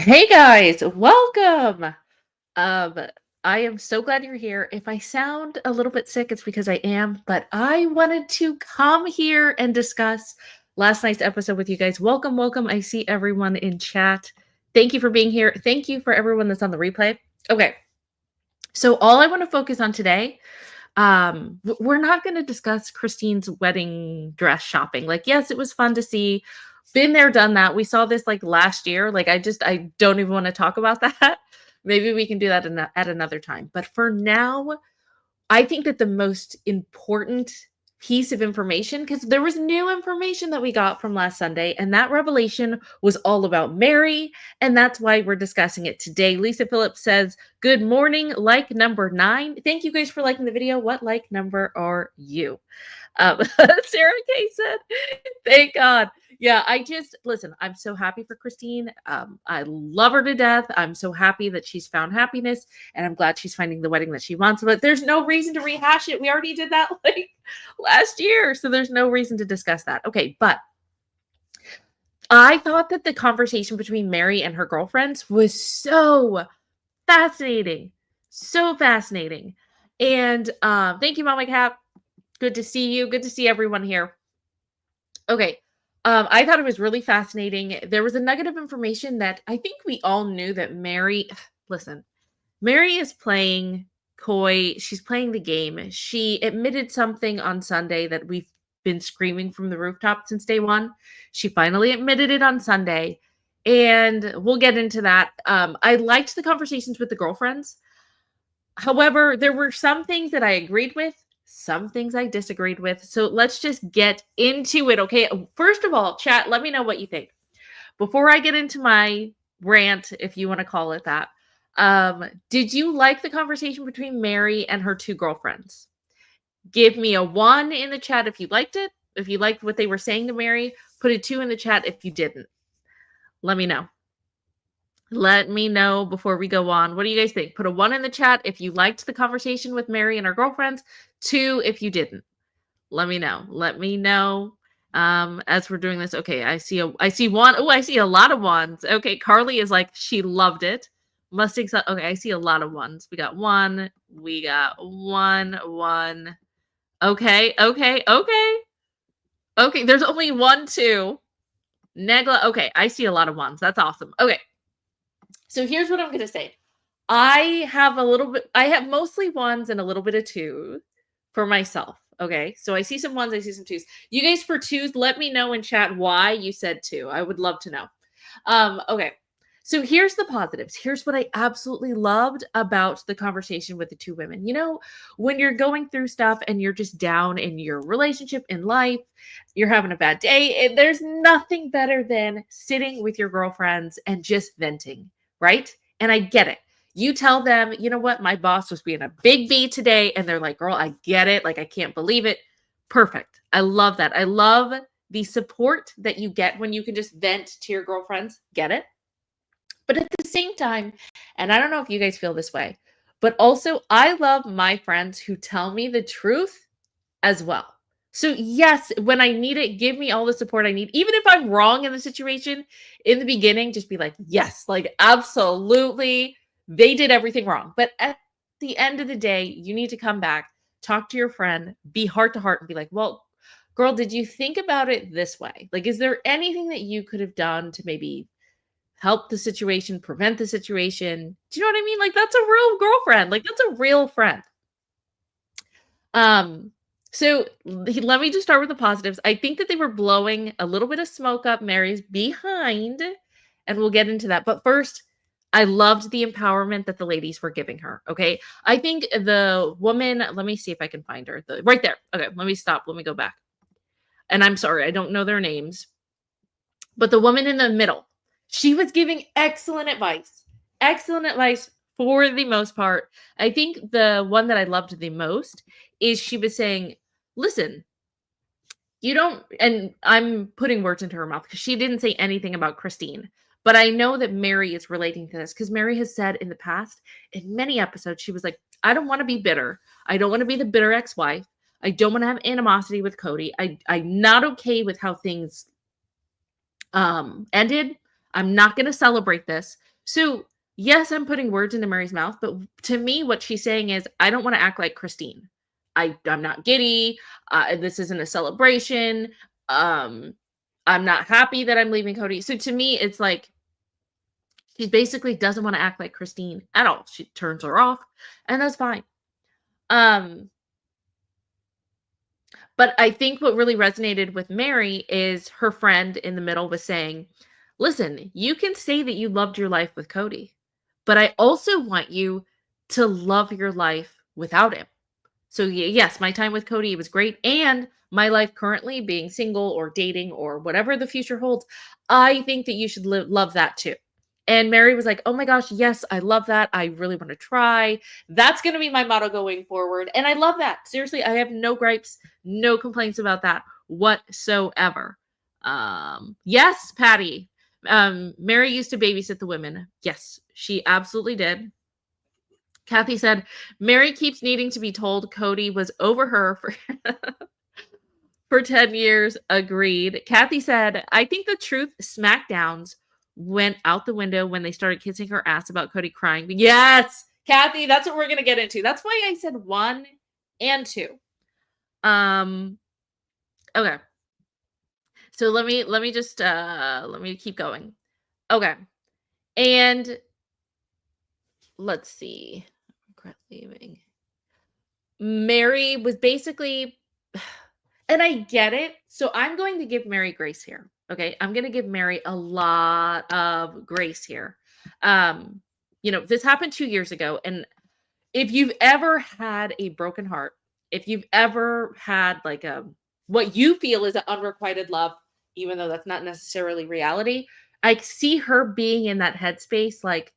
Hey guys, welcome. Um, I am so glad you're here. If I sound a little bit sick, it's because I am, but I wanted to come here and discuss last night's episode with you guys. Welcome, welcome. I see everyone in chat. Thank you for being here. Thank you for everyone that's on the replay. Okay, so all I want to focus on today, we're not going to discuss Christine's wedding dress shopping. Like, yes, it was fun to see. Been there, done that. We saw this like last year. Like, I don't even want to talk about that. Maybe we can do that at another time. But for now, I think that the most important piece of information, because there was new information that we got from last Sunday, and that revelation was all about Meri, and that's why we're discussing it today. Lisa Phillips says, "Good morning, like number 9." Thank you guys for liking the video. What like number are you? Sarah Kay said, "Thank God." Yeah, listen, I'm so happy for Christine. I love her to death. I'm so happy that she's found happiness, and I'm glad she's finding the wedding that she wants. But there's no reason to rehash it. We already did that like last year, so there's no reason to discuss that. Okay, but I thought that the conversation between Meri and her girlfriends was so fascinating. So fascinating. And thank you, Mama Cap. Good to see you. Good to see everyone here. Okay. I thought it was really fascinating. There was a nugget of information that I think we all knew that Meri, listen, Meri is playing coy. She's playing the game. She admitted something on Sunday that we've been screaming from the rooftop since day one. She finally admitted it on Sunday, and we'll get into that. I liked the conversations with the girlfriends. However, there were some things that I agreed with, some things I disagreed with. So let's just get into it, okay? First of all, chat, let me know what you think. Before I get into my rant, if you want to call it that, did you like the conversation between Meri and her two girlfriends? Give me a 1 in the chat if you liked it. If you liked what they were saying to Meri, put a 2 in the chat if you didn't. Let me know. Let me know before we go on. What do you guys think? Put a 1 in the chat if you liked the conversation with Meri and her girlfriends. 2 if you didn't. Let me know. Let me know as we're doing this. Okay, I see 1. Oh, I see a lot of 1s. Okay, Carly is like, she loved it. Mustang. Okay, I see a lot of 1s. We got 1. We got 1. Okay. Okay, there's only 1, 2. Negla. Okay, I see a lot of 1s. That's awesome. Okay. So here's what I'm going to say. I have mostly 1s and a little bit of 2 for myself. Okay. So I see some 1s, I see some 2s. You guys for 2s, let me know in chat why you said 2. I would love to know. Okay. So here's the positives. Here's what I absolutely loved about the conversation with the two women. You know, when you're going through stuff and you're just down in your relationship, in life, you're having a bad day, there's nothing better than sitting with your girlfriends and just venting, right? And I get it. You tell them, you know what, my boss was being a big B today. And they're like, girl, I get it. Like, I can't believe it. Perfect. I love that. I love the support that you get when you can just vent to your girlfriends. Get it? But at the same time, and I don't know if you guys feel this way, but also I love my friends who tell me the truth as well. So yes, when I need it, give me all the support I need. Even if I'm wrong in the situation in the beginning, just be like, yes, like absolutely, they did everything wrong. But at the end of the day, you need to come back, talk to your friend, be heart to heart and be like, well, girl, did you think about it this way? Like, is there anything that you could have done to maybe help the situation, prevent the situation? Do you know what I mean? Like, that's a real girlfriend. Like, that's a real friend. So let me just start with the positives. I think that they were blowing a little bit of smoke up Meri's behind, and we'll get into that. But first, I loved the empowerment that the ladies were giving her. Okay. I think the woman, let me see if I can find her. Right there. Okay. Let me stop. Let me go back. And I'm sorry, I don't know their names. But the woman in the middle, she was giving excellent advice. Excellent advice for the most part. I think the one that I loved the most is she was saying, listen, you don't, and I'm putting words into her mouth because she didn't say anything about Christine. But I know that Meri is relating to this because Meri has said in the past, in many episodes, she was like, I don't want to be bitter. I don't want to be the bitter ex-wife. I don't want to have animosity with Kody. I'm not okay with how things ended. I'm not going to celebrate this. So, yes, I'm putting words into Mary's mouth, but to me, what she's saying is, I don't want to act like Christine. I'm not giddy. This isn't a celebration. Um, I'm not happy that I'm leaving Kody. So to me, it's like she basically doesn't want to act like Christine at all. She turns her off, and that's fine. Um, but I think what really resonated with Meri is her friend in the middle was saying, listen, you can say that you loved your life with Kody, but I also want you to love your life without him. So yes, my time with Kody was great, and my life currently being single or dating or whatever the future holds, I think that you should love that too. And Meri was like, "Oh my gosh, yes, I love that. I really want to try. That's going to be my motto going forward." And I love that. Seriously, I have no gripes, no complaints about that whatsoever. Yes, Patty. Meri used to babysit the women. Yes, she absolutely did. Kathy said, Meri keeps needing to be told Kody was over her for, for 10 years. Agreed. Kathy said, I think the truth smackdowns went out the window when they started kissing her ass about Kody crying. Yes, Kathy, that's what we're going to get into. That's why I said 1 and 2. Okay. So let me just let me keep going. Okay. And let's see. Regret leaving. Meri was basically, and I get it. So I'm going to give Meri grace here. Okay. I'm going to give Meri a lot of grace here. This happened 2 years ago. And if you've ever had a broken heart, if you've ever had like what you feel is an unrequited love, even though that's not necessarily reality, I see her being in that headspace, like,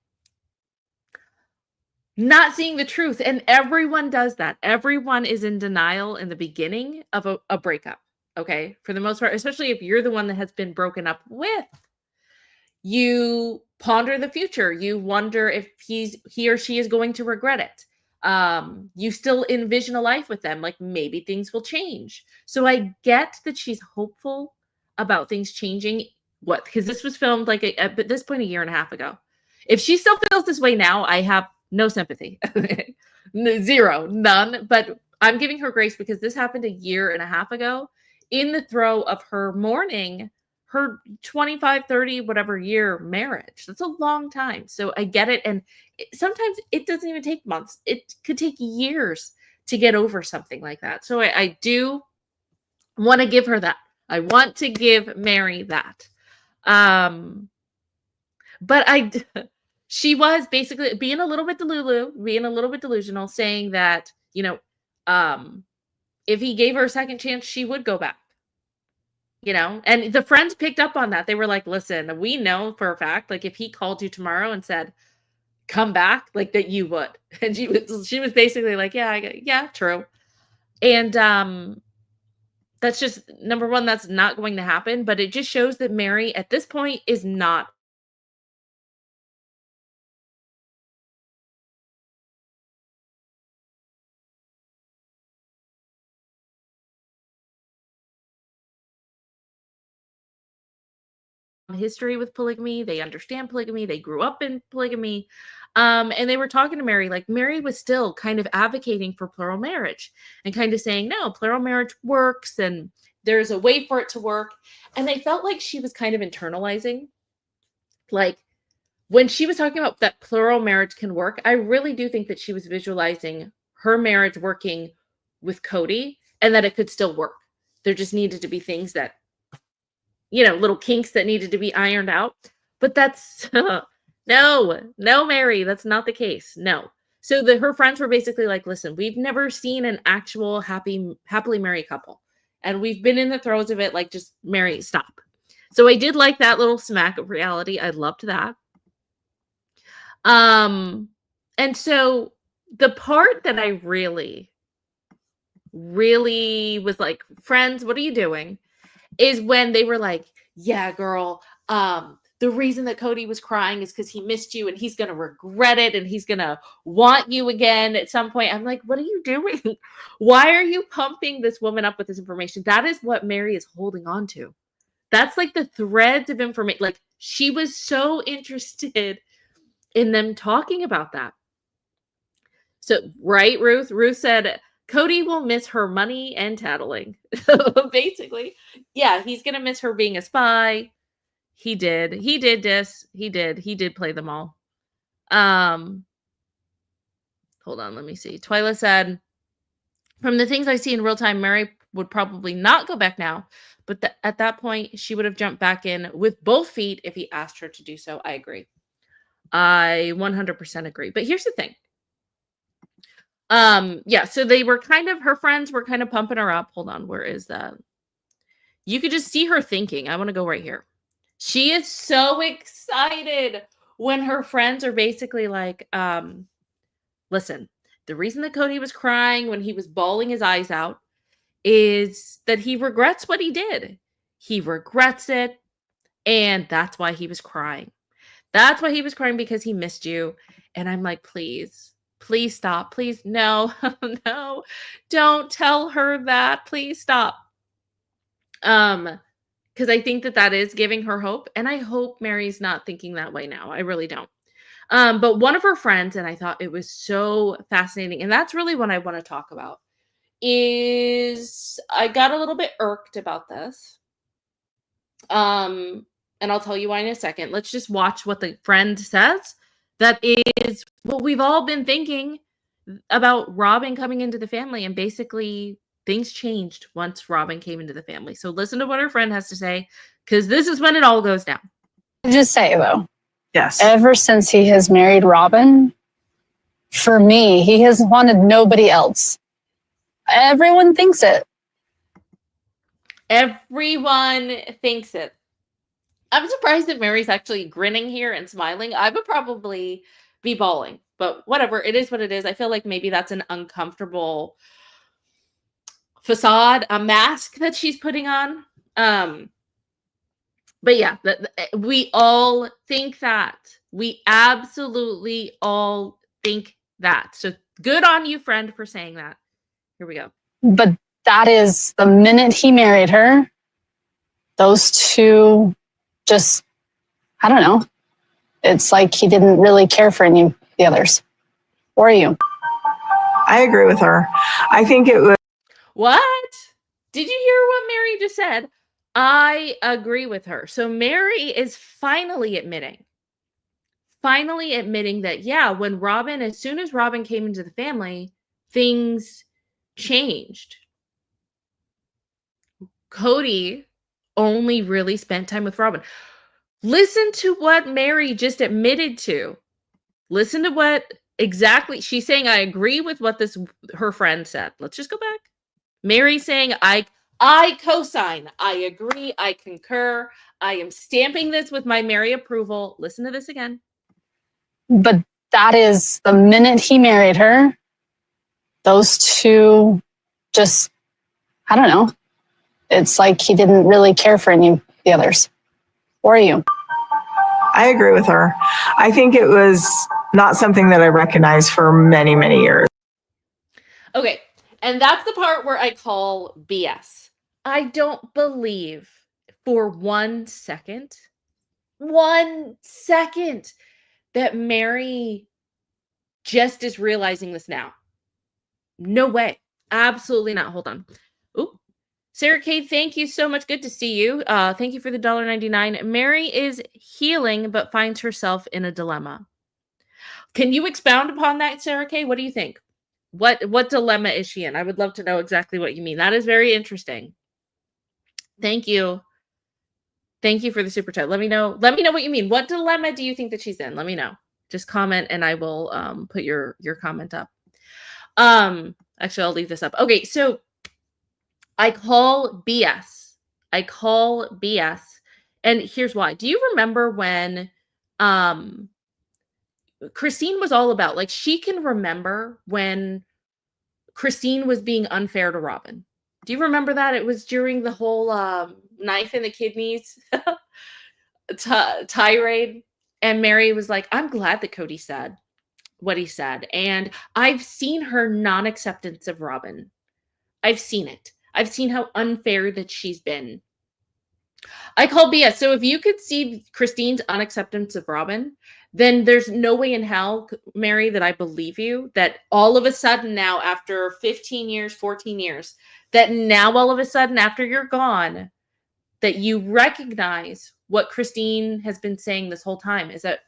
not seeing the truth, and everyone does that. Everyone is in denial in the beginning of a breakup, okay? For the most part, especially if you're the one that has been broken up with. You ponder the future. You wonder if he or she is going to regret it. You still envision a life with them, like maybe things will change. So I get that she's hopeful about things changing. What? Because this was filmed like at this point a year and a half ago. If she still feels this way now, I have no sympathy. Zero, none. But I'm giving her grace because this happened a year and a half ago in the throe of her mourning her 25, 30, whatever year marriage. That's a long time. So I get it. And sometimes it doesn't even take months. It could take years to get over something like that. So I do want to give her that. I want to give Meri that. But she was basically being a little bit being a little bit delusional, saying that, if he gave her a second chance, she would go back. And the friends picked up on that. They were like, listen, we know for a fact, like if he called you tomorrow and said, come back, like that you would. And she was basically like, yeah, true. And that's just number one, that's not going to happen. But it just shows that Meri at this point is not history with polygamy. They understand polygamy. They grew up in polygamy. And they were talking to Meri, like Meri was still kind of advocating for plural marriage and kind of saying, no, plural marriage works and there's a way for it to work. And they felt like she was kind of internalizing, like when she was talking about that plural marriage can work, I really do think that she was visualizing her marriage working with Kody and that it could still work. There just needed to be things that, little kinks that needed to be ironed out. But that's no, Meri, that's not the case. No. So her friends were basically like, listen, we've never seen an actual happily married couple. And we've been in the throes of it. Like, just Meri, stop. So I did like that little smack of reality. I loved that. And so the part that I really, really was like, friends, what are you doing? Is when they were like, yeah, girl, the reason that Kody was crying is because he missed you and he's going to regret it and he's going to want you again at some point. I'm like, what are you doing? Why are you pumping this woman up with this information? That is what Meri is holding on to. That's like the threads of information. Like, she was so interested in them talking about that. So, right, Ruth? Ruth said, Kody will miss her money and tattling. Basically, yeah, he's going to miss her being a spy. He did. He did this. He did. He did play them all. Hold on. Let me see. Twyla said, from the things I see in real time, Meri would probably not go back now. But at that point, she would have jumped back in with both feet if he asked her to do so. I agree. I 100% agree. But here's the thing. Yeah, so they were her friends were kind of pumping her up. Hold on, where is that? You could just see her thinking. I want to go right here. She is so excited when her friends are basically like, listen, the reason that Kody was crying when he was bawling his eyes out is that he regrets what he did. He regrets it, and that's why he was crying. That's why he was crying, because he missed you. And I'm like, please stop. Please, no, no, don't tell her that. Please stop. Because I think that is giving her hope, and I hope Meri's not thinking that way now. I really don't. But one of her friends, and I thought it was so fascinating, and that's really what I want to talk about, is I got a little bit irked about this. And I'll tell you why in a second. Let's just watch what the friend says. That is what we've all been thinking about Robyn coming into the family, and basically things changed once Robyn came into the family. So listen to what her friend has to say, because this is when it all goes down. Just say, though. Yes. Ever since he has married Robyn, for me, he has wanted nobody else. Everyone thinks it. Everyone thinks it. I'm surprised that Meri's actually grinning here and smiling. I would probably be bawling, but whatever. It is what it is. I feel like maybe that's an uncomfortable facade, a mask that she's putting on. But yeah, we all think that. We absolutely all think that. So good on you, friend, for saying that. Here we go. But that is the minute he married her, those two just, I don't know. It's like he didn't really care for any of the others. Or you. I agree with her. I think it was. What? Did you hear what Meri just said? I agree with her. So Meri is finally admitting that, yeah, when Robyn, as soon as Robyn came into the family, things changed. Kody only really spent time with Robyn. Listen to what Meri just admitted to. Listen to what exactly she's saying. I agree with what her friend said. Let's just go back. Meri saying, I co-sign. I agree. I concur. I am stamping this with my Meri approval. Listen to this again. But that is the minute he married her, those two just, I don't know. It's like he didn't really care for any of the others. Or you. I agree with her. I think it was not something that I recognized for many, many years. Okay. And that's the part where I call BS. I don't believe for 1 second, that Meri just is realizing this now. No way. Absolutely not. Hold on. Oop. Sarah K, thank you so much. Good to see you. Thank you for the $1.99. Meri is healing, but finds herself in a dilemma. Can you expound upon that, Sarah K? What do you think? What dilemma is she in? I would love to know exactly what you mean. That is very interesting. Thank you. Thank you for the super chat. Let me know what you mean. What dilemma do you think that she's in? Let me know. Just comment and I will put your comment up. Actually, I'll leave this up. Okay, so I call BS. And here's why. Do you remember when Christine was all about, like, she can remember when Christine was being unfair to Robyn. Do you remember that? It was during the whole knife in the kidneys tirade. And Meri was like, I'm glad that Kody said what he said. And I've seen her non-acceptance of Robyn. I've seen it. I've seen how unfair that she's been. I call BS. So if you could see Christine's unacceptance of Robyn, then there's no way in hell, Meri, that I believe you that all of a sudden now, after 15 years, 14 years, that now all of a sudden after you're gone, that you recognize what Christine has been saying this whole time is that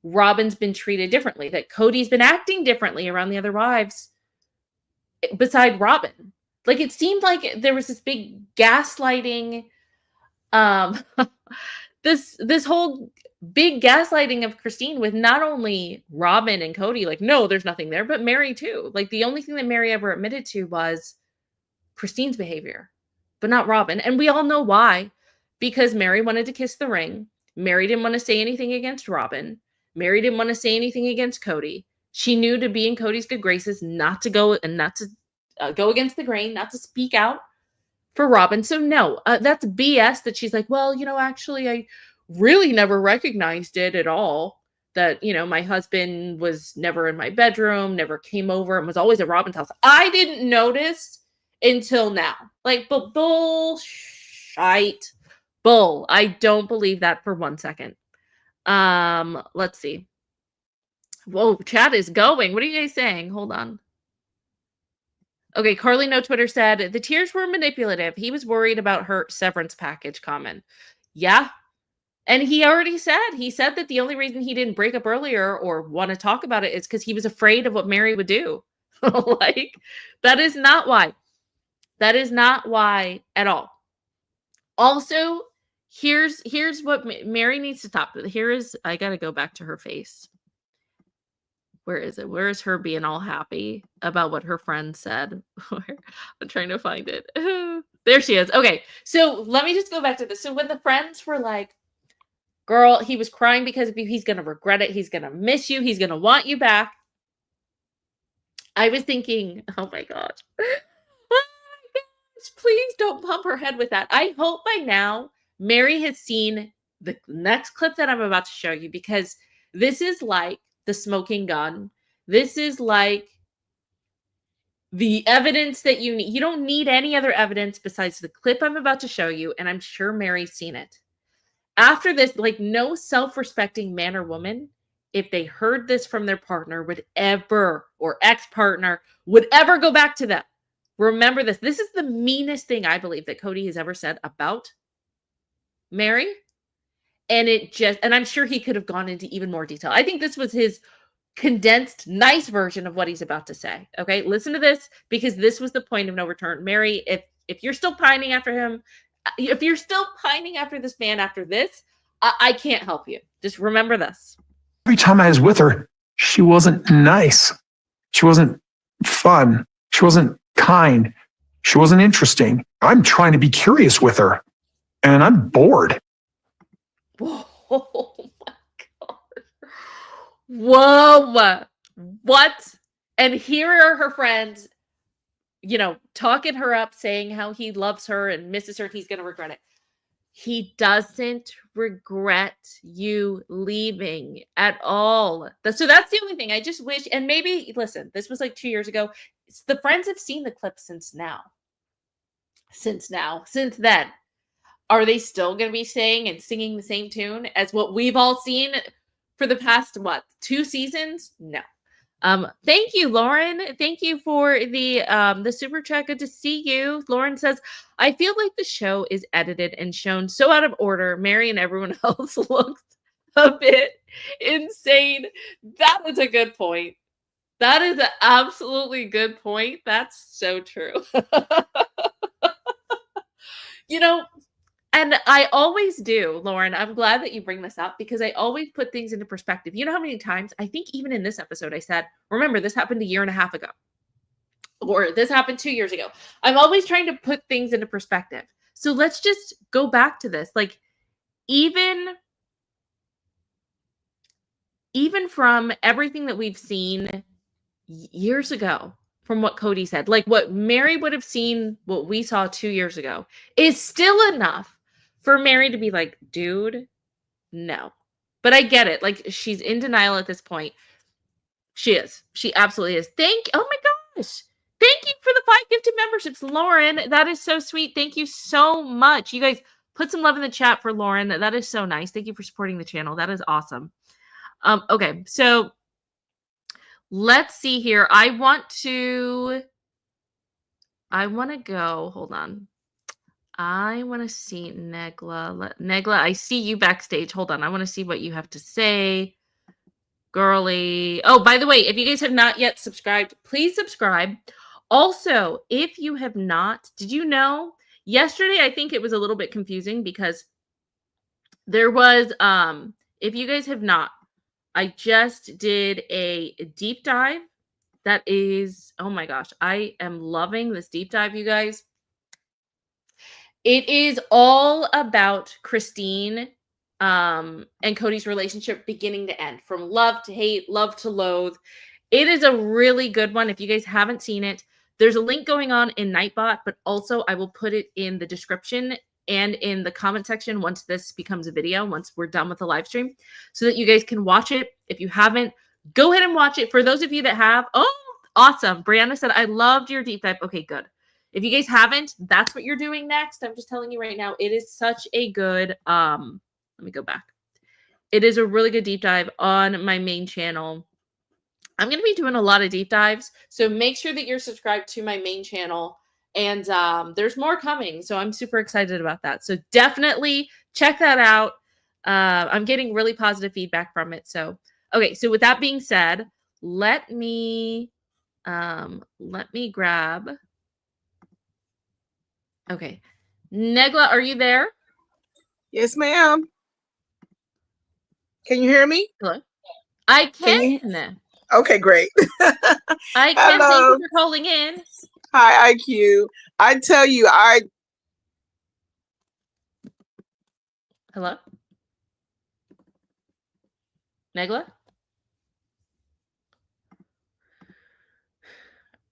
Robyn's been treated differently, that Kody's been acting differently around the other wives beside Robyn. Like, it seemed like there was this big gaslighting, this whole big gaslighting of Christine with not only Robyn and Kody, like, no, there's nothing there, but Meri too. Like, the only thing that Meri ever admitted to was Christine's behavior, but not Robyn. And we all know why. Because Meri wanted to kiss the ring. Meri didn't want to say anything against Robyn. Meri didn't want to say anything against Kody. She knew to be in Kody's good graces, not to go go against the grain, not to speak out for Robyn. So no, that's BS that she's like, well, actually, I really never recognized it at all. That, my husband was never in my bedroom, never came over, and was always at Robyn's house. I didn't notice until now. Like, bullshit. Bull. I don't believe that for 1 second. Let's see. Whoa, chat is going. What are you guys saying? Hold on. Okay, Carly No Twitter said, the tears were manipulative. He was worried about her severance package comment. Yeah. And he said that the only reason he didn't break up earlier or want to talk about it is because he was afraid of what Meri would do. Like, that is not why. That is not why at all. Also, here's what Meri needs to stop. I got to go back to her face. Where is it? Where is her being all happy about what her friend said? I'm trying to find it. There she is. Okay, so let me just go back to this. So when the friends were like, girl, he was crying because he's going to regret it. He's going to miss you. He's going to want you back. I was thinking, oh my God. Please don't pump her head with that. I hope by now Meri has seen the next clip that I'm about to show you, because this is like the smoking gun. This is like the evidence that you need. You don't need any other evidence besides the clip I'm about to show you, and I'm sure Meri's seen it. After this, like, no self-respecting man or woman, if they heard this from their partner, would ever, or ex-partner, would ever go back to them. Remember this. This is the meanest thing I believe that Kody has ever said about Meri. And I'm sure he could have gone into even more detail. I think this was his condensed, nice version of what he's about to say. Okay, listen to this, because this was the point of no return. Meri, if you're still pining after him, if you're still pining after this man after this, I can't help you. Just remember this. Every time I was with her, she wasn't nice. She wasn't fun. She wasn't kind. She wasn't interesting. I'm trying to be curious with her, and I'm bored. Oh my God. Whoa. What? And here are her friends, talking her up, saying how he loves her and misses her. He's going to regret it. He doesn't regret you leaving at all. So that's the only thing. I just wish, and maybe, listen, this was like 2 years ago. The friends have seen the clip since then. Are they still going to be saying and singing the same tune as what we've all seen for the past, 2 seasons? No. Thank you, Lauren. Thank you for the super chat. Good to see you. Lauren says, I feel like the show is edited and shown so out of order. Meri and everyone else looks a bit insane. That is a good point. That is an absolutely good point. That's so true. And I always do, Lauren. I'm glad that you bring this up, because I always put things into perspective. You know how many times, I think even in this episode, I said, remember, this happened a year and a half ago, or this happened 2 years ago. I'm always trying to put things into perspective. So let's just go back to this. Like, even from everything that we've seen years ago, from what Kody said, like what Meri would have seen, what we saw 2 years ago, is still enough for Meri to be like, dude, no. But I get it. Like, she's in denial at this point. She is. She absolutely is. Oh my gosh. Thank you for the 5 gifted memberships, Lauren. That is so sweet. Thank you so much. You guys put some love in the chat for Lauren. That is so nice. Thank you for supporting the channel. That is awesome. Okay, so let's see here. I want to go. Hold on. I want to see Negla. Negla, I see you backstage. Hold on. I want to see what you have to say. Girly. Oh, by the way, if you guys have not yet subscribed, please subscribe. Also, if you have not, did you know yesterday I think it was a little bit confusing because there was if you guys have not, I just did a deep dive that is, oh my gosh, I am loving this deep dive, you guys. It is all about Christine and Kody's relationship beginning to end, from love to hate, love to loathe. It is a really good one. If you guys haven't seen it, there's a link going on in Nightbot, but also I will put it in the description and in the comment section once this becomes a video, once we're done with the live stream, so that you guys can watch it. If you haven't, go ahead and watch it. For those of you that have, oh, awesome. Brianna said, I loved your deep dive. Okay, good. If you guys haven't, that's what you're doing next. I'm just telling you right now, it is such a good, let me go back. It is a really good deep dive on my main channel. I'm going to be doing a lot of deep dives, so make sure that you're subscribed to my main channel, and there's more coming, so I'm super excited about that. So definitely check that out. I'm getting really positive feedback from it. So, okay, so with that being said, let me grab. Okay. Negla, are you there? Yes, ma'am. Can you hear me? Hello. I can. Okay, great. I can. Hello. Thank you for calling in. Hi, IQ. I tell you, Hello? Negla?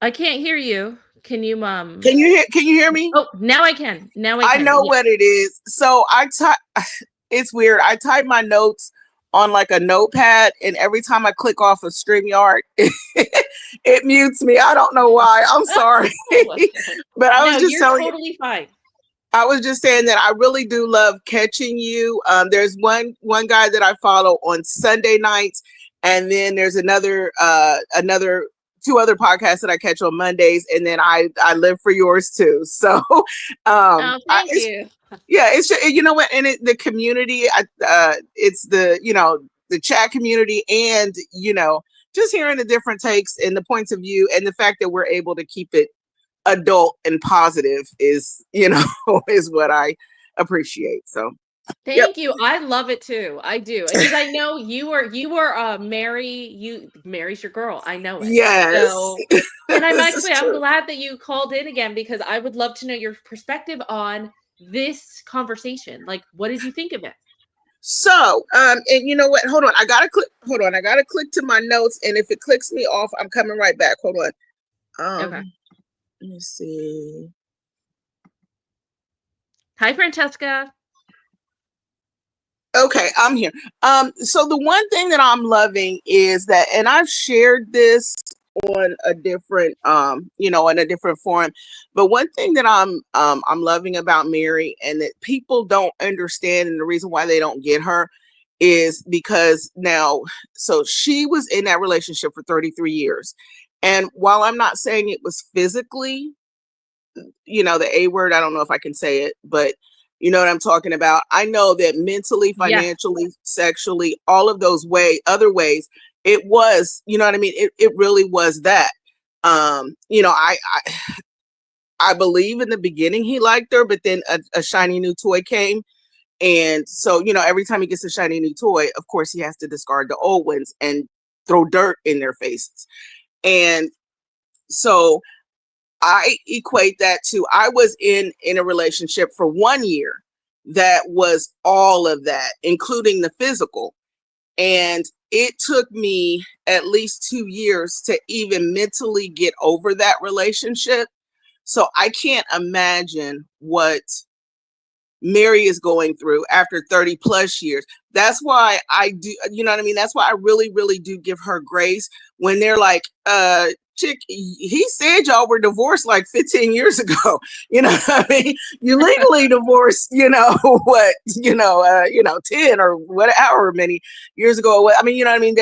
I can't hear you. Can you Can you hear me? Oh, now I can. Now I can. I know what it is. So it's weird. I type my notes on like a notepad, and every time I click off of StreamYard, it mutes me. I don't know why. I'm sorry. But I was just telling totally you, fine. I was just saying that I really do love catching you. There's one guy that I follow on Sunday nights, and then there's another two other podcasts that I catch on Mondays, and then I live for yours too. So, thank you. Yeah, it's you know what, and the community, it's the chat community, and just hearing the different takes and the points of view, and the fact that we're able to keep it adult and positive is is what I appreciate. So. Thank you. I love it too. I do, because I know you are Meri. Meri's your girl. I know it. Yes. So, and I'm glad that you called in again, because I would love to know your perspective on this conversation. Like, what did you think of it? So, and you know what? Hold on. I gotta click to my notes, and if it clicks me off, I'm coming right back. Hold on. Okay. Let me see. Hi, Francesca. Okay, I'm here. So the one thing that I'm loving is that, and I've shared this on a different, in a different forum, but one thing that I'm loving about Meri, and that people don't understand, and the reason why they don't get her, is because now, so she was in that relationship for 33 years. And while I'm not saying it was physically, the A word, I don't know if I can say it, but you know what I'm talking about. I know that mentally, financially, sexually, all of those other ways, it was, you know what I mean? It really was that. I believe in the beginning he liked her, but then a shiny new toy came. And so, every time he gets a shiny new toy, of course, he has to discard the old ones and throw dirt in their faces. And so I equate that to, I was in a relationship for 1 year that was all of that, including the physical. And it took me at least 2 years to even mentally get over that relationship. So I can't imagine what Meri is going through after 30 plus years. That's why I do, you know what I mean? That's why I really, really do give her grace when they're like, chick, he said y'all were divorced like 15 years ago. You know what I mean? You legally divorced, what, 10 or whatever many years ago. I mean, you know what I mean?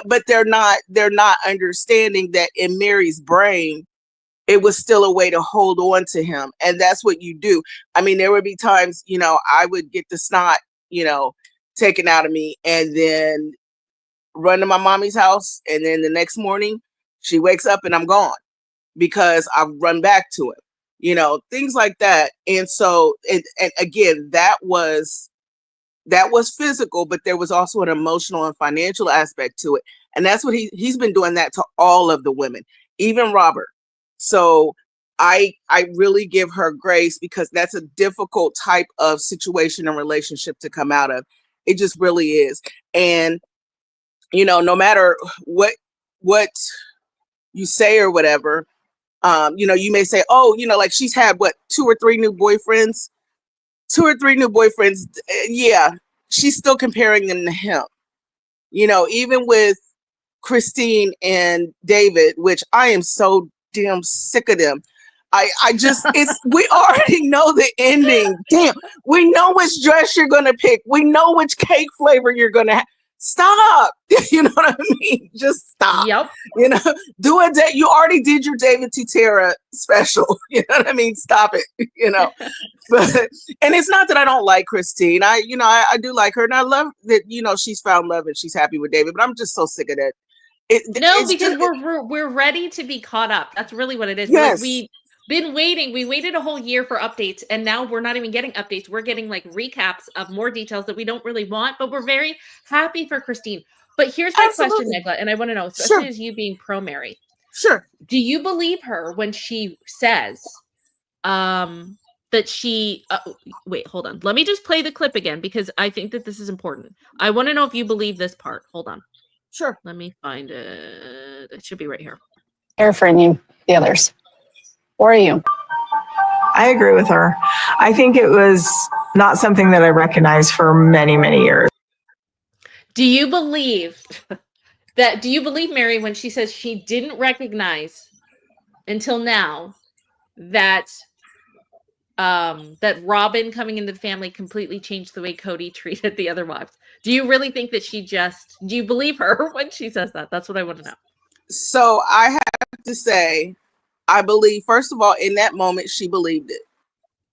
But they're not understanding that in Meri's brain, it was still a way to hold on to him. And that's what you do. I mean, there would be times, I would get the snot, taken out of me and then run to my mommy's house. And then the next morning she wakes up and I'm gone because I've run back to him, things like that. And so, and again, that was physical, but there was also an emotional and financial aspect to it. And that's what he's been doing that to all of the women, even Robert. So I really give her grace because that's a difficult type of situation and relationship to come out of. It just really is. And, no matter what you say or whatever, you may say, oh, like she's had two or three new boyfriends. Yeah, she's still comparing them to him. Even with Christine and David, which I am so damn sick of them. We already know the ending. Damn, we know which dress you're gonna pick. We know which cake flavor you're gonna have. Stop. You know what I mean? Just stop. Yep. Do a day. You already did your David Tutera special. You know what I mean? Stop it. But and it's not that I don't like Christine. I do like her, and I love that. She's found love and she's happy with David. But I'm just so sick of that. Because we're ready to be caught up. That's really what it is. Yes. We've been waiting. We waited a whole year for updates, and now we're not even getting updates. We're getting like recaps of more details that we don't really want, but we're very happy for Christine. But here's my question, Negla, and I want to know, especially as you being pro Meri. Sure. Do you believe her when she says that she wait, hold on. Let me just play the clip again because I think that this is important. I want to know if you believe this part. Hold on. Sure. Let me find it. It should be right here. Care for any of the others. Or you? I agree with her. I think it was not something that I recognized for many, many years. Do you believe Meri when she says she didn't recognize until now that that Robyn coming into the family completely changed the way Kody treated the other wives? Do you really think that do you believe her when she says that? That's what I want to know. So I have to say, I believe, first of all, in that moment, she believed it.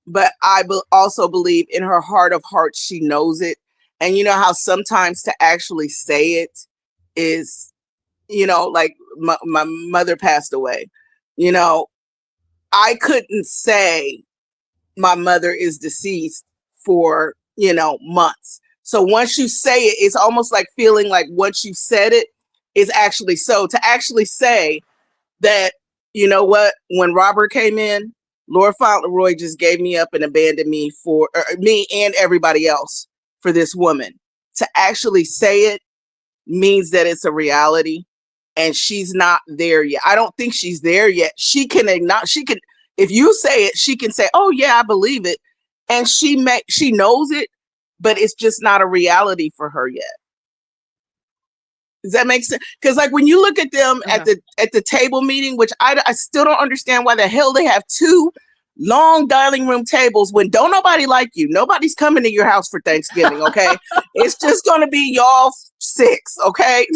But I also believe in her heart of hearts, she knows it. And you know how sometimes to actually say it is, like my mother passed away. I couldn't say my mother is deceased for, months. So once you say it, it's almost like feeling like once you said it is actually so. To actually say that, you know what, when Robert came in, Lord Fauntleroy just gave me up and abandoned me for me and everybody else for this woman. To actually say it means that it's a reality and she's not there yet. I don't think she's there yet. She can, if you say it, she can say, oh yeah, I believe it. And she knows it, but it's just not a reality for her yet. Does that make sense? Because like when you look at them at the table meeting, which I still don't understand why the hell they have two long dining room tables when don't nobody like you. Nobody's coming to your house for Thanksgiving, okay? It's just going to be y'all six, okay?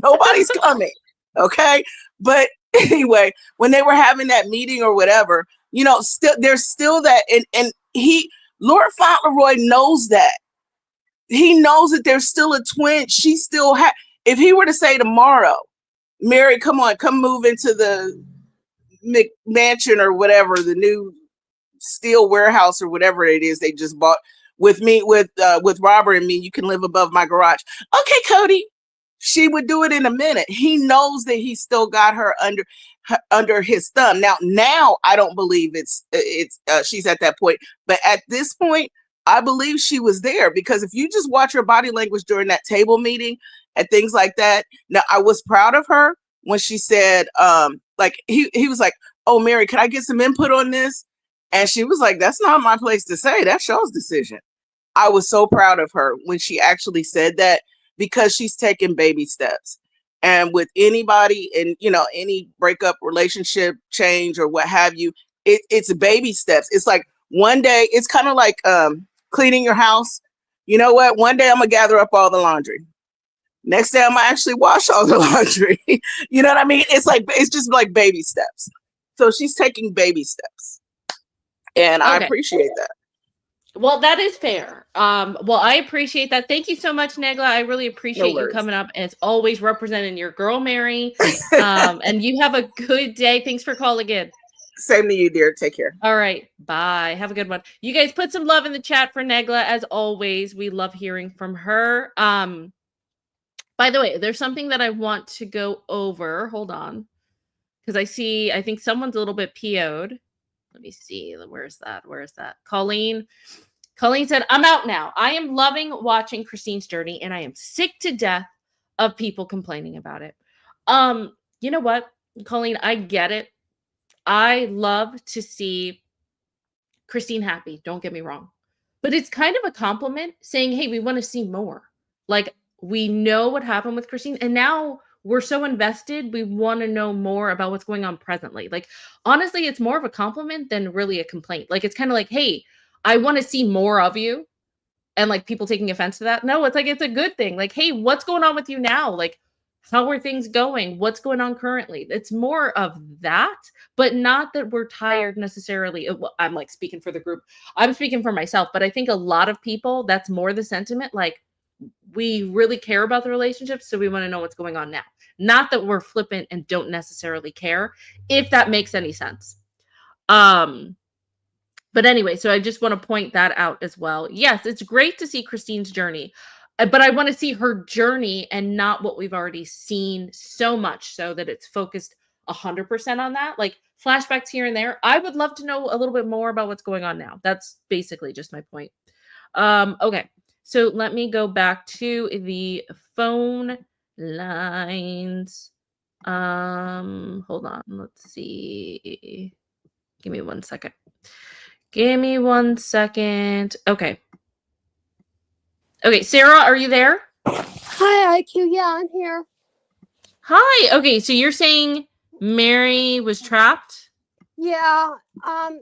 Nobody's coming, okay? But anyway, when they were having that meeting or whatever, there's still that, and Lord Fauntleroy knows that. He knows that there's still a twin. She still if he were to say tomorrow, Meri, come move into the McMansion or whatever, the new steel warehouse or whatever it is they just bought with Robert and me, you can live above my garage. Okay, Kody. She would do it in a minute. He knows that he still got her under his thumb. Now I don't believe she's at that point, but at this point, I believe she was there because if you just watch her body language during that table meeting and things like that. Now, I was proud of her when she said, he was like, oh, Meri, can I get some input on this? And she was like, that's not my place to say. That's y'all's decision. I was so proud of her when she actually said that because she's taking baby steps. And with anybody and, you know, any breakup, relationship change or what have you, it's baby steps. It's like one day, it's kind of like cleaning your house. You know what? One day I'm going to gather up all the laundry. Next day I'm going to actually wash all the laundry. You know what I mean? It's like, it's just like baby steps. So she's taking baby steps. And I appreciate that. Well, that is fair. Well, I appreciate that. Thank you so much, Negla. I really appreciate you coming up, and it's always representing your girl, Meri. And you have a good day. Thanks for calling in. Same to you, dear. Take care. All right. Bye. Have a good one. You guys put some love in the chat for Negla. As always, we love hearing from her. By the way, there's something that I want to go over. Hold on. Because I think someone's a little bit PO'd. Let me see. Where's that? Colleen said, I'm out now. I am loving watching Christine's journey, and I am sick to death of people complaining about it. You know what, Colleen, I get it. I love to see Christine happy. Don't get me wrong. But it's kind of a compliment saying, hey, we want to see more. Like, we know what happened with Christine, and now we're so invested, we want to know more about what's going on presently. Like, honestly, it's more of a compliment than really a complaint. Like, it's kind of like, hey, I want to see more of you. And like people taking offense to that. No, it's like, it's a good thing. Like, hey, what's going on with you now? Like, how are things going? What's going on currently? It's more of that, but not that we're tired necessarily. Well, I'm like speaking for the group. I'm speaking for myself, but I think a lot of people, that's more the sentiment. Like, we really care about the relationship, so we want to know what's going on now. Not that we're flippant and don't necessarily care, if that makes any sense. But anyway, so I just want to point that out as well. Yes, it's great to see Christine's journey, but I want to see her journey and not what we've already seen, so much so that it's focused 100% on that. Like flashbacks here and there. I would love to know a little bit more about what's going on now. That's basically just my point. Okay. So let me go back to the phone lines. Hold on. Let's see. Give me 1 second. Okay. Okay, Sarah, are you there? Hi, IQ. Yeah, I'm here. Hi. Okay, so you're saying Meri was trapped? Yeah. Of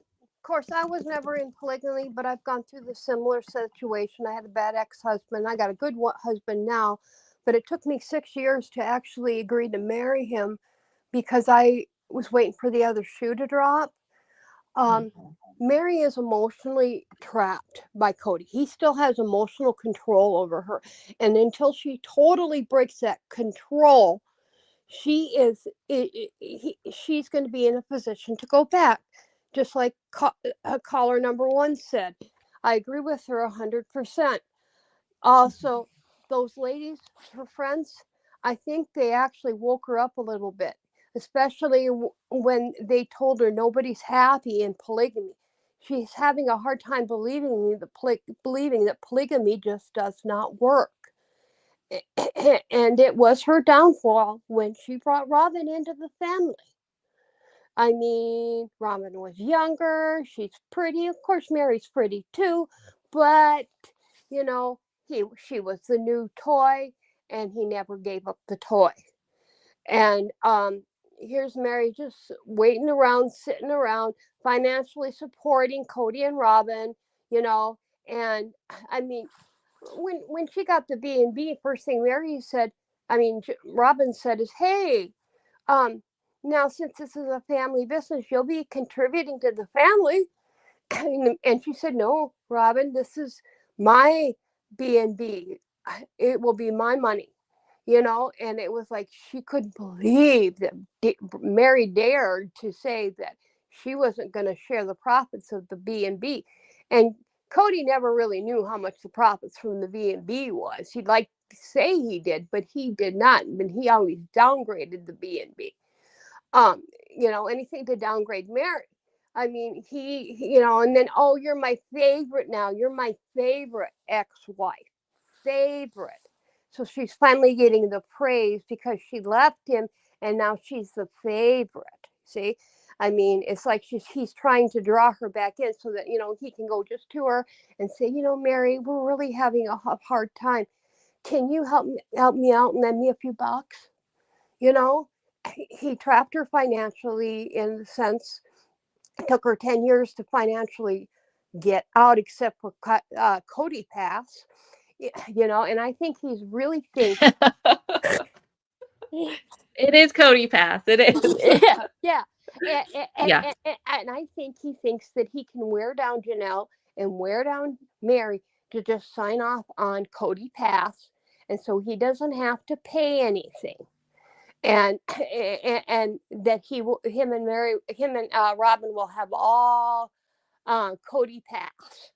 course, I was never in polygamy, but I've gone through the similar situation. I had a bad ex-husband. I got a good husband now, but it took me 6 years to actually agree to marry him because I was waiting for the other shoe to drop. Meri is emotionally trapped by Kody. He still has emotional control over her. And until she totally breaks that control, she's going to be in a position to go back. Just like caller number 1 said. I agree with her 100%. Also, those ladies, her friends, I think they actually woke her up a little bit, especially when they told her nobody's happy in polygamy. She's having a hard time believing that polygamy just does not work. And it was her downfall when she brought Robyn into the family. I mean, Robyn was younger. She's pretty. Of course, Meri's pretty too. But, you know, she was the new toy, and he never gave up the toy. And here's Meri just waiting around, sitting around, financially supporting Kody and Robyn, you know. And I mean, when she got the B&B, first thing Robyn said is, hey, now since this is a family business, you'll be contributing to the family. And she said, no, Robyn, this is my B&B. It will be my money. You know, and it was like she couldn't believe that Meri dared to say that she wasn't going to share the profits of the B&B. And Kody never really knew how much the profits from the B&B was. He'd like to say he did, but he did not. And he always downgraded the B&B. You know, anything to downgrade Meri. I mean, he, you know, and then, oh, you're my favorite now. You're my favorite ex-wife. Favorite. So she's finally getting the praise because she left him, and now she's the favorite. See, I mean, it's like he's trying to draw her back in so that, you know, he can go just to her and say, you know, Meri, we're really having a hard time. Can you help me out and lend me a few bucks? You know, he trapped her financially in the sense it took her 10 years to financially get out, except for Kody pass. You know, and I think he's really thinking. It is Kody pass. It is. Yeah. Yeah. And I think he thinks that he can wear down Janelle and wear down Meri to just sign off on Kody pass, and so he doesn't have to pay anything, and that him and Robyn will have all Kody pass.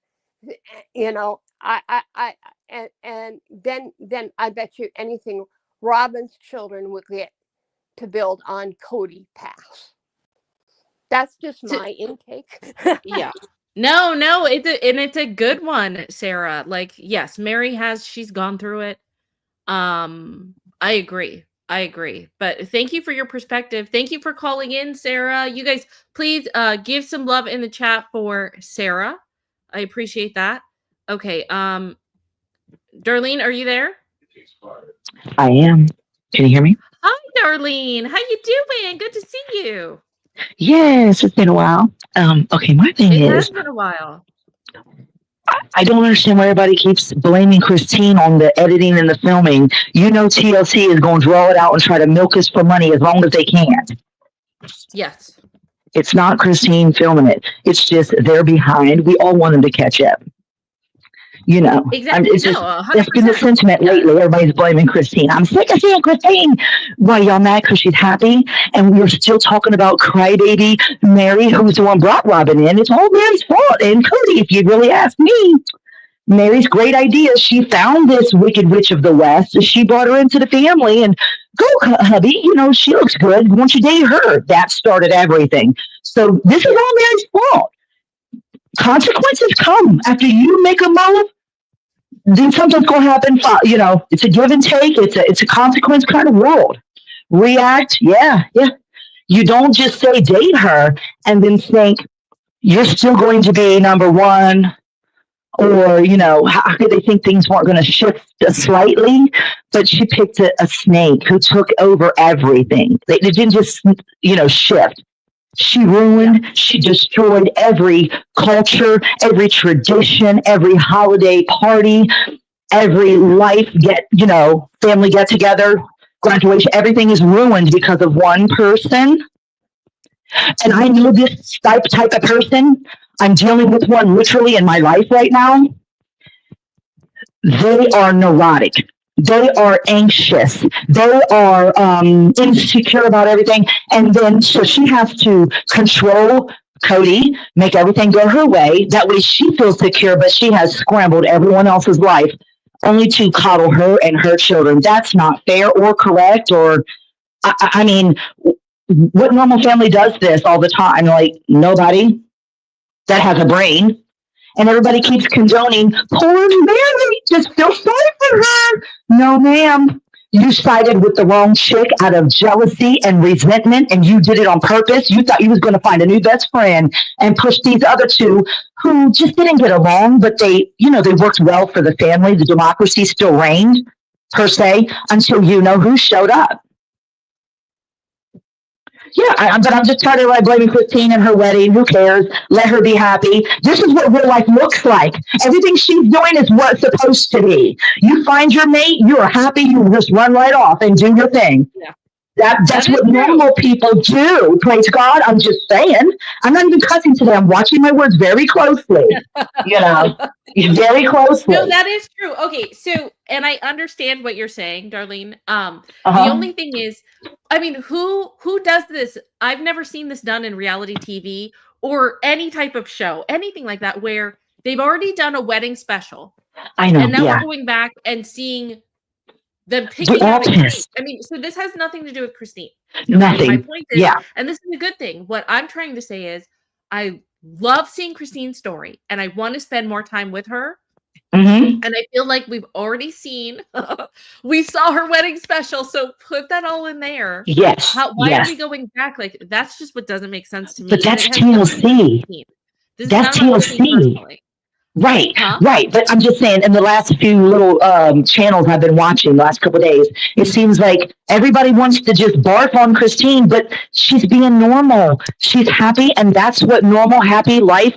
You know, and then I bet you anything, Robyn's children would get to build on Kody pass. That's just my intake. Yeah. No, it's a good one, Sarah. Like, yes, Meri she's gone through it. I agree. But thank you for your perspective. Thank you for calling in, Sarah. You guys, please give some love in the chat for Sarah. I appreciate that. Okay. Darlene, are you there? I am. Can you hear me? Hi, Darlene. How you doing? Good to see you. Yes, it's been a while. Okay, my thing It is, has been a while. I don't understand why everybody keeps blaming Christine on the editing and the filming. You know TLC is going to draw it out and try to milk us for money as long as they can. Yes. It's not Christine filming it. It's just they're behind. We all want them to catch up. You know, Exactly. It's just, No, that's been the sentiment lately. Everybody's blaming Christine. I'm sick of seeing Christine. Why, y'all mad because she's happy? And we're still talking about crybaby Meri, who's the one brought Robyn in. It's all Meri's fault. And Kody, if you really ask me, Meri's great idea. She found this wicked witch of the West. She brought her into the family and go, hubby, you know, she looks good. Won't you date her? That started everything. So this is all Meri's fault. Consequences come after you make a move. Then something's going to happen. You know, it's a give and take. It's a consequence kind of world. React, yeah. You don't just say date her and then think you're still going to be number one, or you know, how could they think things weren't going to shift slightly? But she picked a snake who took over everything. They didn't just shift. She ruined, she destroyed every culture, every tradition, every holiday party, every family get together, graduation, everything is ruined because of one person. And I know this type of person. I'm dealing with one literally in my life right now. They are neurotic. They are anxious. They are insecure about everything. And then, so she has to control Kody, make everything go her way. That way she feels secure, but she has scrambled everyone else's life only to coddle her and her children. That's not fair or correct. Or, I mean, what normal family does this all the time? Like, nobody that has a brain. And everybody keeps condoning, poor Meri, just feel sorry for her. No, ma'am. You sided with the wrong chick out of jealousy and resentment, and you did it on purpose. You thought you was going to find a new best friend and push these other two who just didn't get along, but they worked well for the family. The democracy still reigned, per se, until you know who showed up. Yeah, but I'm just tired of blaming Christine and her wedding. Who cares? Let her be happy. This is what real life looks like. Everything she's doing is what's supposed to be. You find your mate, you're happy, you just run right off and do your thing. Yeah. That's what normal people do. Praise God. I'm just saying. I'm not even cussing today. I'm watching my words very closely. Very closely. No, that is true. Okay, so, and I understand what you're saying, Darlene. The only thing is, I mean, who does this? I've never seen this done in reality TV or any type of show, anything like that, where they've already done a wedding special. I know. And now we're going back and seeing them picking out. I mean, so this has nothing to do with Christine. Nothing. My point is, and this is a good thing. What I'm trying to say is, I love seeing Christine's story, and I want to spend more time with her. Mm-hmm. And I feel like we've already seen, we saw her wedding special, so put that all in there. Yes. Why are we going back? Like, that's just what doesn't make sense to me. But that's TLC. This That's is not TLC. Right, Huh? right. But I'm just saying, in the last few little channels I've been watching the last couple of days, it seems like everybody wants to just barf on Christine, but she's being normal. She's happy, and that's what normal, happy life,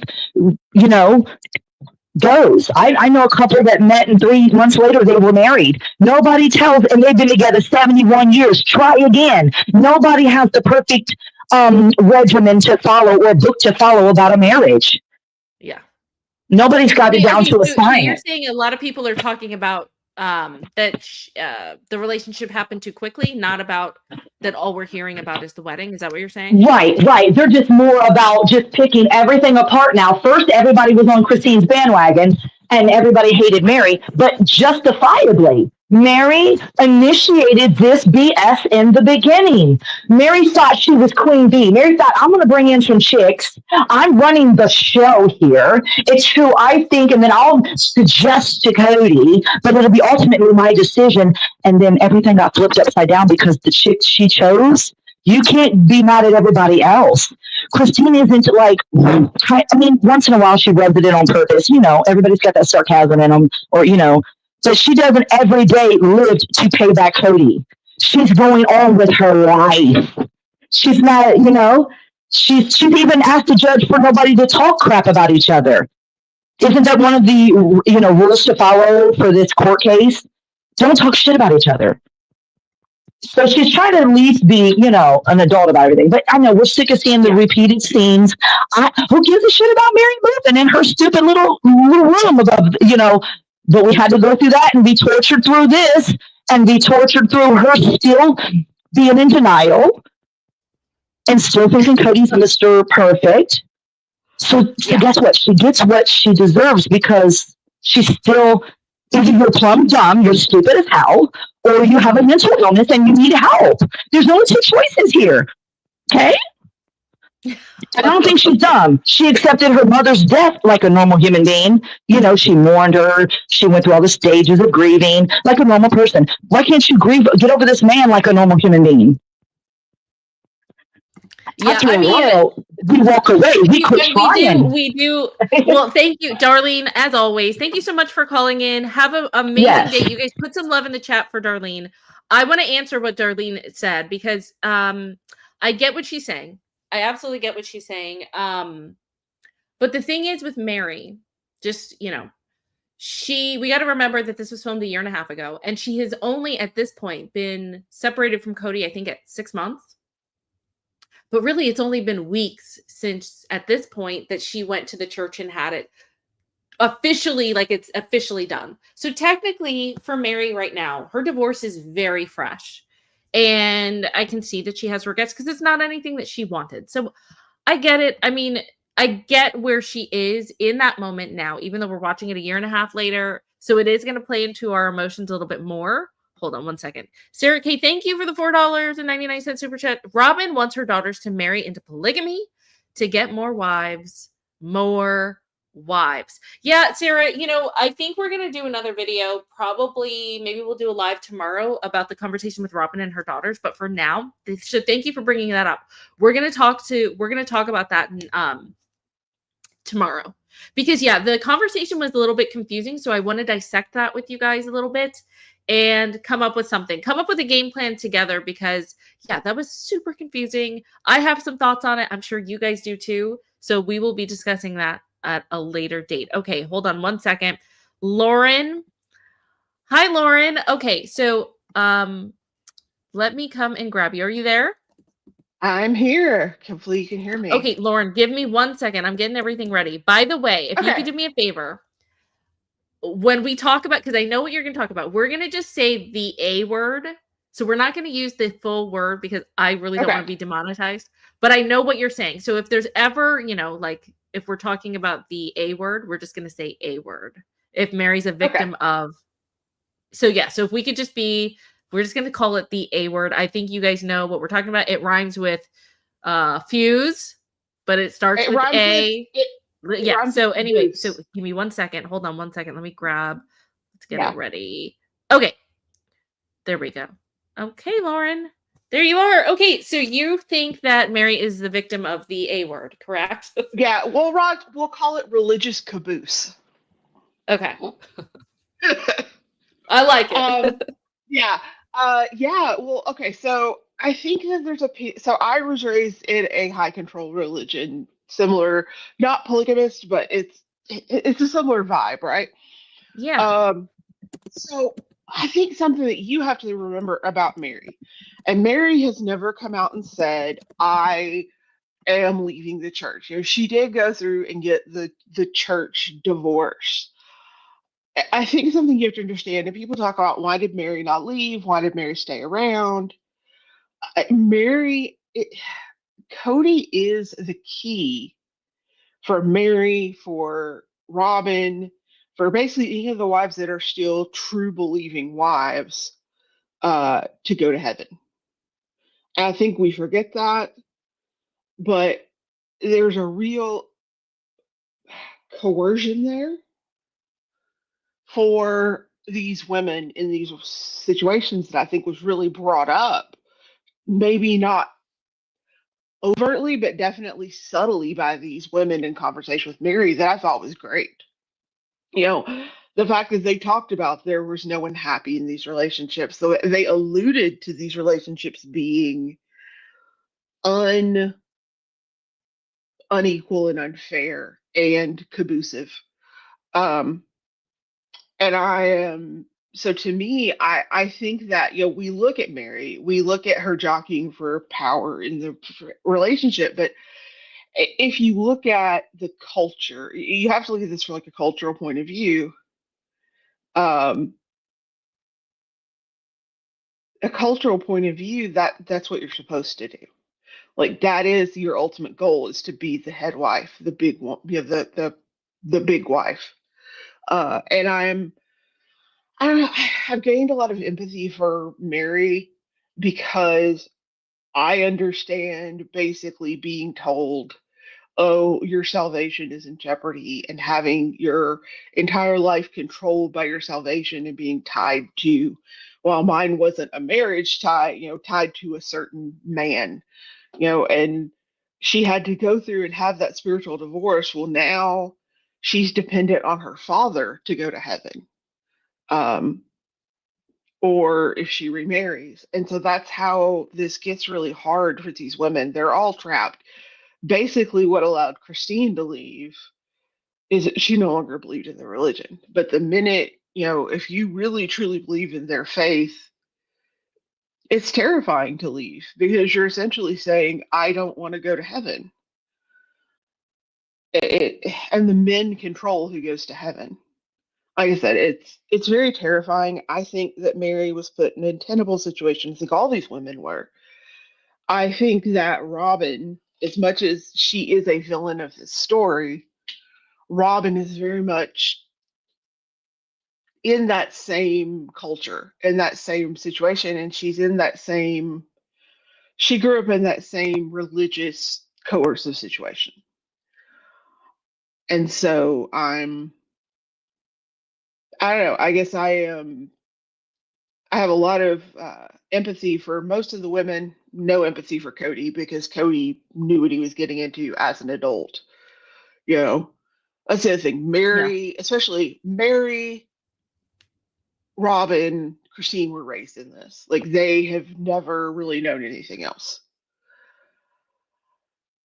goes. I know a couple that met, and 3 months later they were married. Nobody tells, and they've been together 71 years. Try again. Nobody has the perfect regimen to follow or book to follow about a marriage. Yeah. Nobody's got it down to a So you're science. saying a lot of people are talking about that the relationship happened too quickly, not about that all we're hearing about is the wedding. Is that what you're saying? Right, right. They're just more about just picking everything apart now. First, everybody was on Christine's bandwagon and everybody hated Meri, but justifiably. Meri initiated this BS in the beginning. Meri thought she was Queen Bee. Meri thought, I'm going to bring in some chicks. I'm running the show here. It's who I think, and then I'll suggest to Kody, but it'll be ultimately my decision. And then everything got flipped upside down because the chicks she chose, you can't be mad at everybody else. Christine isn't like, I mean, once in a while she rubs it in on purpose. Everybody's got that sarcasm in them, but she doesn't every day live to pay back Kody. She's going on with her life. She's not, she's even asked the judge for nobody to talk crap about each other. Isn't that one of the, rules to follow for this court case? Don't talk shit about each other. So she's trying to at least be, an adult about everything. But I know we're sick of seeing the repeated scenes. Who gives a shit about Meri living in her stupid little room above, but we had to go through that and be tortured through this and be tortured through her still being in denial and still thinking Kody's Mr. Perfect. So guess what? She gets what she deserves because she's still, either you're plumb dumb, you're stupid as hell, or you have a mental illness and you need help. There's only 2 choices here. Okay? I don't think she's dumb. She accepted her mother's death like a normal human being. She mourned her. She went through all the stages of grieving like a normal person. Why can't you get over this man like a normal human being? Yeah, After a while, we walk away. We quit trying. We do. Well, thank you, Darlene, as always. Thank you so much for calling in. Have an amazing day. You guys put some love in the chat for Darlene. I want to answer what Darlene said because I get what she's saying. I absolutely get what she's saying. But the thing is with Meri, just, we got to remember that this was filmed 1.5 years ago. And she has only at this point been separated from Kody, I think at 6 months. But really, it's only been weeks since at this point that she went to the church and had it officially, like it's officially done. So technically for Meri right now, her divorce is very fresh. And I can see that she has regrets because it's not anything that she wanted. So I get it. I mean, I get where she is in that moment now, even though we're watching it 1.5 years later. So it is going to play into our emotions a little bit more. Hold on one second. Sarah K, thank you for the $4.99 super chat. Robyn wants her daughters to marry into polygamy to get more wives. Yeah, Sarah, I think we're going to do another video. Probably, maybe we'll do a live tomorrow about the conversation with Robyn and her daughters. But for now, so thank you for bringing that up. We're going to talk about that tomorrow. Because, the conversation was a little bit confusing. So I want to dissect that with you guys a little bit. And come up with a game plan together because, that was super confusing. I have some thoughts on it. I'm sure you guys do too. So we will be discussing that at a later date. Okay, hold on one second. Lauren. Hi, Lauren. Okay, so let me come and grab you. Are you there? I'm here. Hopefully you can hear me. Okay, Lauren, give me 1 second. I'm getting everything ready. By the way, if you could do me a favor, when we talk about, because I know what you're going to talk about, we're going to just say the A word. So we're not going to use the full word because I really don't want to be demonetized. But I know what you're saying. So if there's ever, like if we're talking about the A word, we're just going to say A word. If Meri's a victim of. So so if we could just we're just going to call it the A word. I think you guys know what we're talking about. It rhymes with fuse, but it starts with A. So anyway, so give me 1 second. Hold on 1 second. Let me grab. Let's get it ready. Okay. There we go. Okay, Lauren. There you are. Okay, so you think that Meri is the victim of the A word, correct? Yeah, well, Rod, we'll call it religious caboose. Okay. I like it. Yeah. Yeah. Well, okay. So I think that there's so I was raised in a high control religion, similar, not polygamist, but it's a similar vibe, right? Yeah. So I think something that you have to remember about Meri, and Meri has never come out and said, I am leaving the church. You know, she did go through and get the church divorce. I think something you have to understand, and people talk about why did Meri not leave? Why did Meri stay around? Kody is the key for Meri, for Robyn, for basically any of the wives that are still true believing wives to go to heaven. And I think we forget that, but there's a real coercion there for these women in these situations that I think was really brought up, maybe not overtly, but definitely subtly by these women in conversation with Meri that I thought was great. You know, the fact that they talked about there was no one happy in these relationships. So they alluded to these relationships being unequal and unfair and abusive. And I am so to me, I think that we look at Meri, we look at her jockeying for power in the relationship, but if you look at the culture, you have to look at this from like a cultural point of view. A cultural point of view, that's what you're supposed to do. Like that is your ultimate goal, is to be the head wife, the big one, the big wife. And I don't know, I've gained a lot of empathy for Meri because I understand basically being told, oh, your salvation is in jeopardy, and having your entire life controlled by your salvation and being tied to, well, mine wasn't a marriage tie, tied to a certain man, and she had to go through and have that spiritual divorce. Well, now she's dependent on her father to go to heaven. Or if she remarries. And so that's how this gets really hard for these women. They're all trapped. Basically, what allowed Christine to leave is that she no longer believed in the religion. But the minute, if you really truly believe in their faith, it's terrifying to leave because you're essentially saying, I don't want to go to heaven. And the men control who goes to heaven. Like I said, it's very terrifying. I think that Meri was put in a tenable situation. I think all these women were. I think that Robyn, as much as she is a villain of this story, Robyn is very much in that same culture, in that same situation, and she grew up in that same religious coercive situation. And so I don't know, I guess I have a lot of empathy for most of the women, no empathy for Kody because Kody knew what he was getting into as an adult. That's the other thing. Meri, especially Meri, Robyn, Christine were raised in this. Like they have never really known anything else.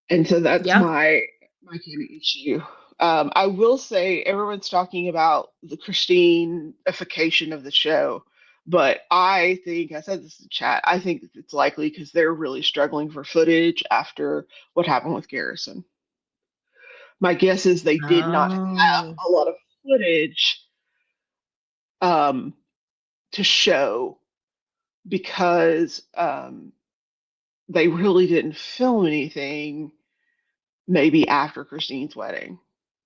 And so that's my kind of issue. I will say everyone's talking about the Christine-ification of the show, but I think, I said this in chat, I think it's likely because they're really struggling for footage after what happened with Garrison. My guess is they did not have a lot of footage to show because they really didn't film anything maybe after Christine's wedding,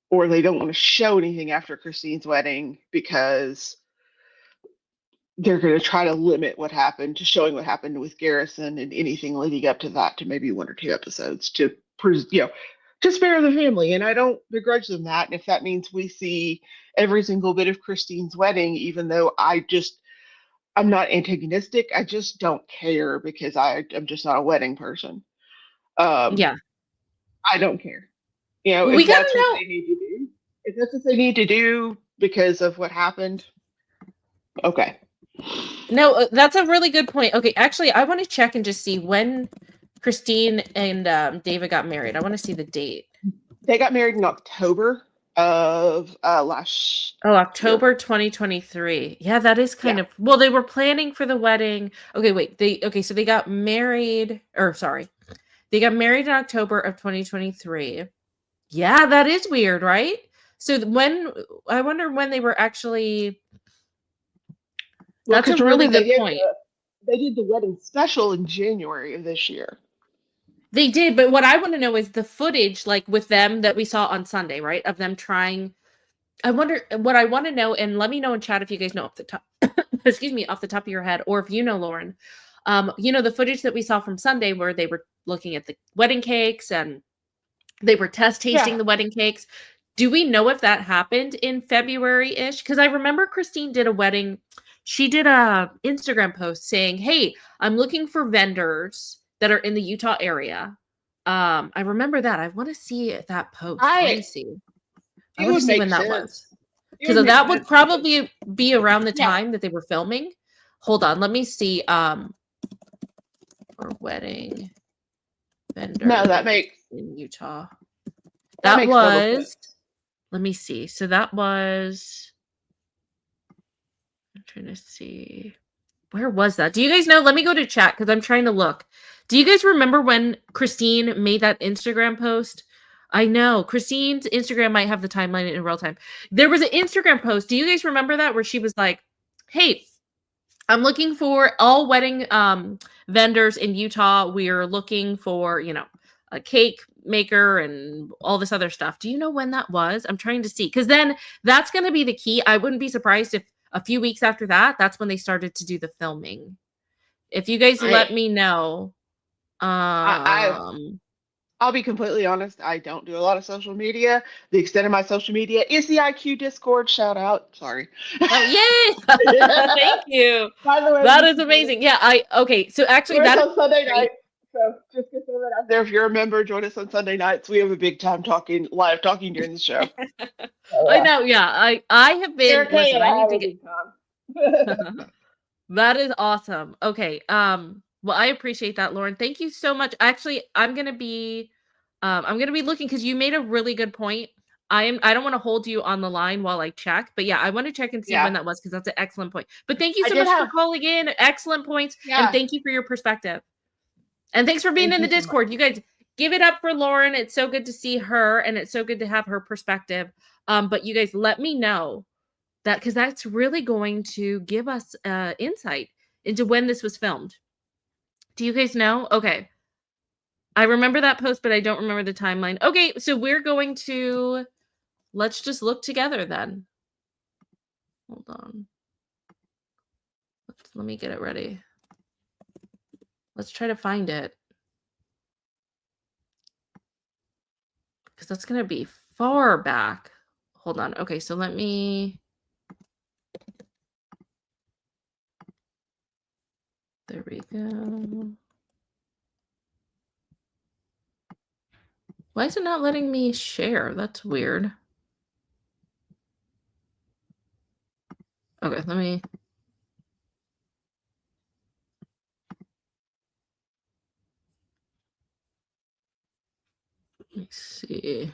or they don't want to show anything after Christine's wedding because they're going to try to limit what happened to showing what happened with Garrison and anything leading up to that to maybe 1 or 2 episodes to spare the family. And I don't begrudge them that. And if that means we see every single bit of Christine's wedding, even though I'm not antagonistic, I just don't care because I'm just not a wedding person. I don't care. We if that's what they need to do, if that's what they need to do, because of what happened. Okay. No, that's a really good point. Okay, actually, I want to check and just see when Christine and David got married. I want to see the date. They got married in October of last Oh, year. October 2023. Yeah, that is kind Yeah. of well, they were planning for the wedding. Okay, wait. So they got married, or sorry. They got married in October of 2023. Yeah, that is weird, right? So when I wonder when they were actually Well, that's a because really remember good point. they did the wedding special in January of this year. They did, but what I want to know is the footage, like with them that we saw on Sunday, right? Of them trying. I wonder what I want to know, and let me know in chat if you guys know off the top, excuse me, off the top of your head, or if you know, Lauren. The footage that we saw from Sunday where they were looking at the wedding cakes and they were test tasting Yeah. the wedding cakes. Do we know if that happened in February-ish? Because I remember Christine did a wedding. She did a Instagram post saying, "Hey, I'm looking for vendors that are in the Utah area." I remember that. I want to see that post. Let me see. I It want to would see make when that sense. was. It Because would make that would sense because- probably be around the Yeah. time that they were filming. Hold on, let me see. For wedding vendor No, that makes in Utah. that That makes double sense. was. Let me see. So that was. I'm trying to see. Where was that? Do you guys know? Let me go to chat because I'm trying to look. Do you guys remember when Christine made that Instagram post? I know Christine's Instagram might have the timeline in real time. There was an Instagram post. Do you guys remember that where she was like, "Hey, I'm looking for all wedding vendors in Utah. We're looking for, a cake maker and all this other stuff." Do you know when that was? I'm trying to see. Because then that's going to be the key. I wouldn't be surprised if a few weeks after that, that's when they started to do the filming. If you guys let me know. I'll be completely honest. I don't do a lot of social media. The extent of my social media is the IQ Discord. Shout out. Sorry. Oh, yay! Thank you. By the way, That is amazing. Yeah, okay. So actually, join us that on Sunday great. night. So just to throw that out there, if you're a member, join us on Sunday nights. We have a big time live talking during the show. I know. Yeah, I have been. Erica Listen, and I I need have to a get. big time. That is awesome. Okay. Well, I appreciate that, Lauren. Thank you so much. Actually, I'm gonna be looking because you made a really good point. I don't want to hold you on the line while I check, but yeah, I want to check and see when Yeah. that was because that's an excellent point. But thank you I so did much for have- calling in. Excellent points. Yeah. And thank you for your perspective. And thanks for being Thank in the you so Discord. You guys give it up for Lauren. It's so good to see her and it's so good to have her perspective. But you guys let me know that because that's really going to give us insight into when this was filmed. Do you guys know? Okay. I remember that post, but I don't remember the timeline. Okay, so we're going to let's just look together then. Hold on. Let me get it ready. Let's try to find it. Because that's going to be far back. Hold on. Okay, so let me. There we go. Why is it not letting me share? That's weird. Okay, let me. Let me see.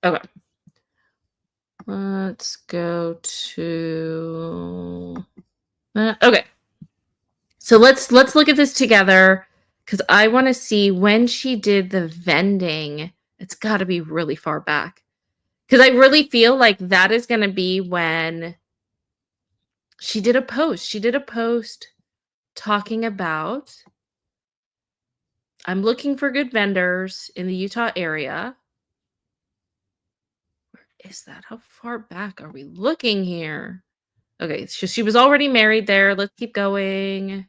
Okay. Let's go to okay. So let's look at this together because I want to see when she did the vending. It's got to be really far back because I really feel like that is going to be when she did a post. She did a post talking about I'm looking for good vendors in the Utah area. Where is that? How far back are we looking here? Okay, so she was already married there. Let's keep going.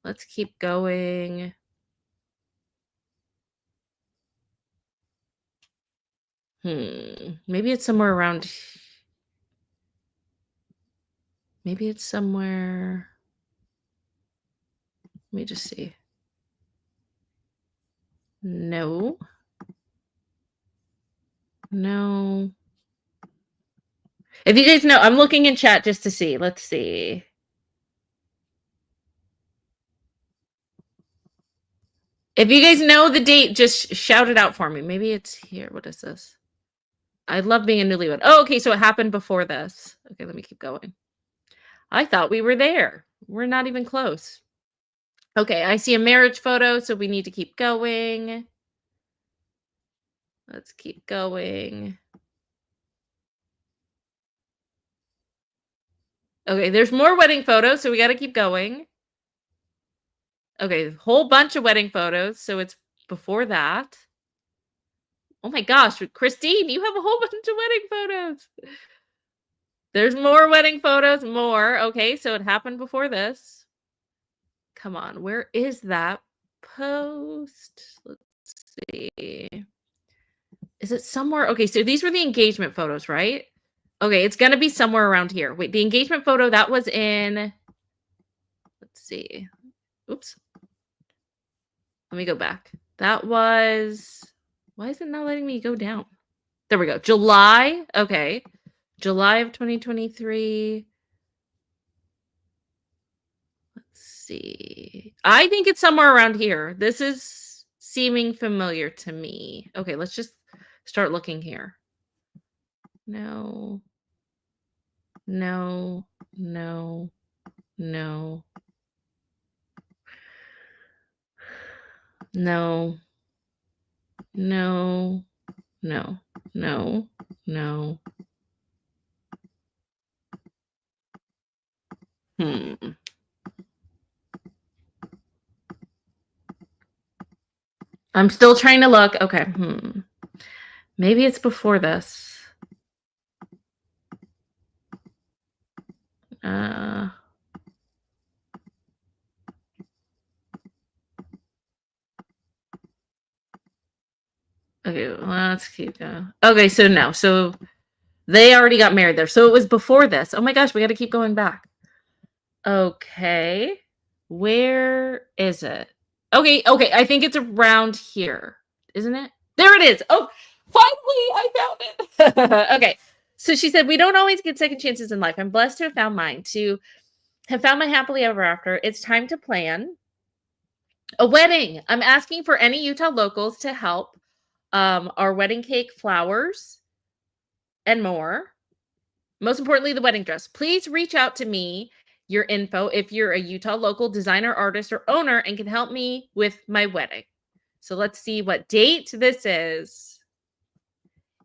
Let's keep going. Maybe it's somewhere around. Maybe it's somewhere. Let me just see. No. No. If you guys know, I'm looking in chat just to see. Let's see. If you guys know the date, just shout it out for me. Maybe it's here. What is this? I love being a newlywed. Oh, okay. So it happened before this. Okay, let me keep going. I thought we were there. We're not even close. Okay, I see a marriage photo, so we need to keep going. Let's keep going. Okay, there's more wedding photos, so we got to keep going. Okay, whole bunch of wedding photos, so it's before that. Oh my gosh, Christine, you have a whole bunch of wedding photos. There's more wedding photos, more. Okay, so it happened before this. Come on, where is that post? Let's see. Is it somewhere? Okay, so these were the engagement photos, right? Okay, it's going to be somewhere around here. Wait, the engagement photo, that was in... Let's see. Oops. Let me go back. That was... Why is it not letting me go down? There we go. July. Okay. July of 2023. Let's see. I think it's somewhere around here. This is seeming familiar to me. Okay, let's just start looking here. No. No. No. No. No. No. No. No. No. I'm still trying to look. Okay. Maybe it's before this. Okay, let's keep going. Okay, so no. So they already got married there. So it was before this. Oh my gosh, we got to keep going back. Okay. Where is it? Okay, I think it's around here. Isn't it? There it is. Oh, finally, I found it. Okay. So she said, we don't always get second chances in life. I'm blessed to have found mine, to have found my happily ever after. It's time to plan a wedding. I'm asking for any Utah locals to help. Our wedding cake, flowers, and more. Most importantly, the wedding dress. Please reach out to me, your info, if you're a Utah local designer, artist, or owner and can help me with my wedding. So let's see what date this is.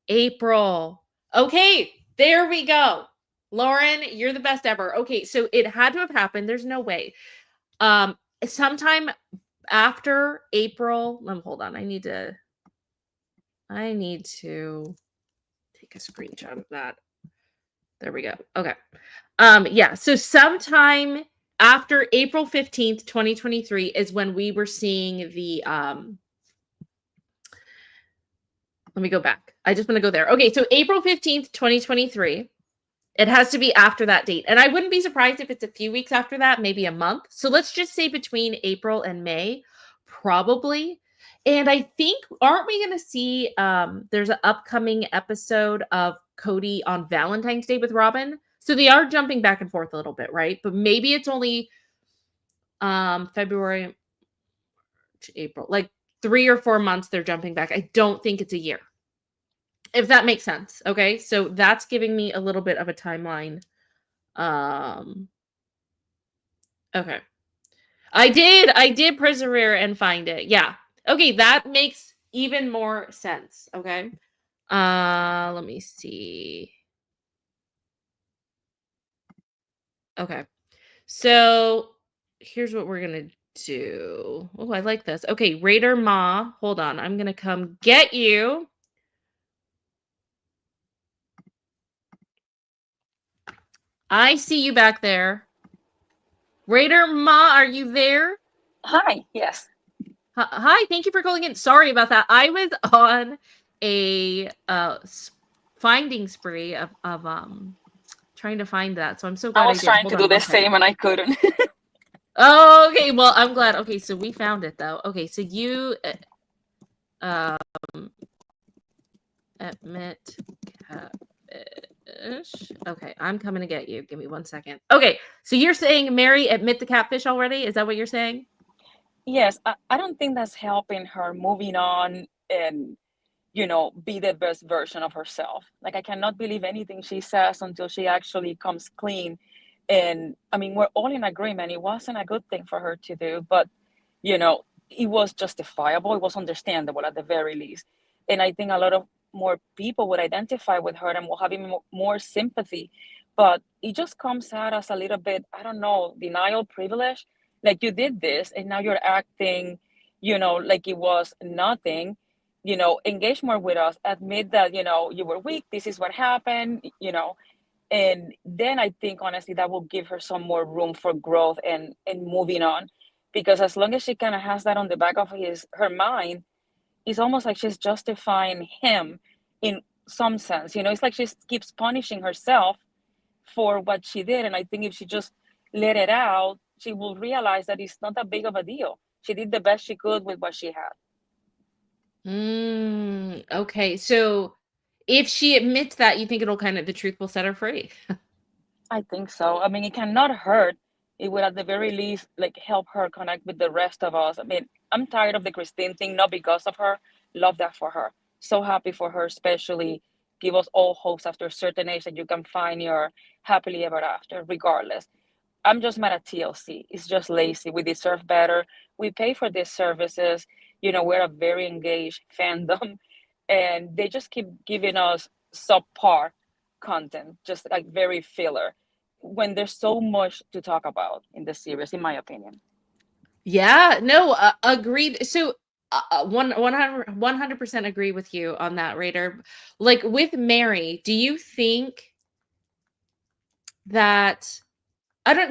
April. Okay, there we go. Lauren, you're the best ever. Okay, so it had to have happened. There's no way. Sometime after April. Hold on. I need to take a screenshot of that. There we go. Okay. Yeah. So sometime after April 15th, 2023 is when we were seeing the, let me go back. I just want to go there. Okay. So April 15th, 2023, it has to be after that date. And I wouldn't be surprised if it's a few weeks after that, maybe a month. So let's just say between April and May, probably. And I think, aren't we going to see, there's an upcoming episode of Kody on Valentine's Day with Robyn. So they are jumping back and forth a little bit, right? But maybe it's only February, March, April, like 3 or 4 months they're jumping back. I don't think it's a year, if that makes sense. Okay, so that's giving me a little bit of a timeline. Okay. I did persevere and find it. Yeah. Okay, that makes even more sense. Okay. Let me see. Okay. So here's what we're gonna do. Oh, I like this. Okay, RaiderMa. Hold on. I'm gonna come get you. I see you back there. RaiderMa, are you there? Hi, yes. Hi, thank you for calling in. Sorry about that. I was on a finding spree of trying to find that. So I'm so glad I was trying to do the same and I couldn't. Oh, okay. Well, I'm glad. Okay, so we found it though. Okay, so you I admit catfish. Okay, I'm coming to get you. Give me 1 second. Okay, so you're saying Meri admit the catfish already? Is that what you're saying? Yes, I don't think that's helping her moving on and, be the best version of herself. Like, I cannot believe anything she says until she actually comes clean. And I mean, we're all in agreement. It wasn't a good thing for her to do, but, it was justifiable. It was understandable at the very least. And I think a lot of more people would identify with her and will have even more sympathy. But it just comes out as a little bit, I don't know, denial privilege. Like, you did this and now you're acting, like it was nothing. Engage more with us, admit that, you were weak, this is what happened, and then I think honestly that will give her some more room for growth and moving on. Because as long as she kind of has that on the back of her mind, it's almost like she's justifying him in some sense. It's like she keeps punishing herself for what she did. And I think if she just let it out, she will realize that it's not that big of a deal. She did the best she could with what she had. Okay, so if she admits that, you think the truth will set her free? I think so. I mean, it cannot hurt. It would at the very least like help her connect with the rest of us. I mean, I'm tired of the Christine thing, not because of her. Love that for her. So happy for her, especially give us all hopes after a certain age that you can find your happily ever after, regardless. I'm just mad at TLC. It's just lazy. We deserve better. We pay for these services. We're a very engaged fandom, and they just keep giving us subpar content, just like very filler, when there's so much to talk about in the series, in my opinion. Yeah, no, agreed. So 100% agree with you on that, Raider. Like with Meri, do you think that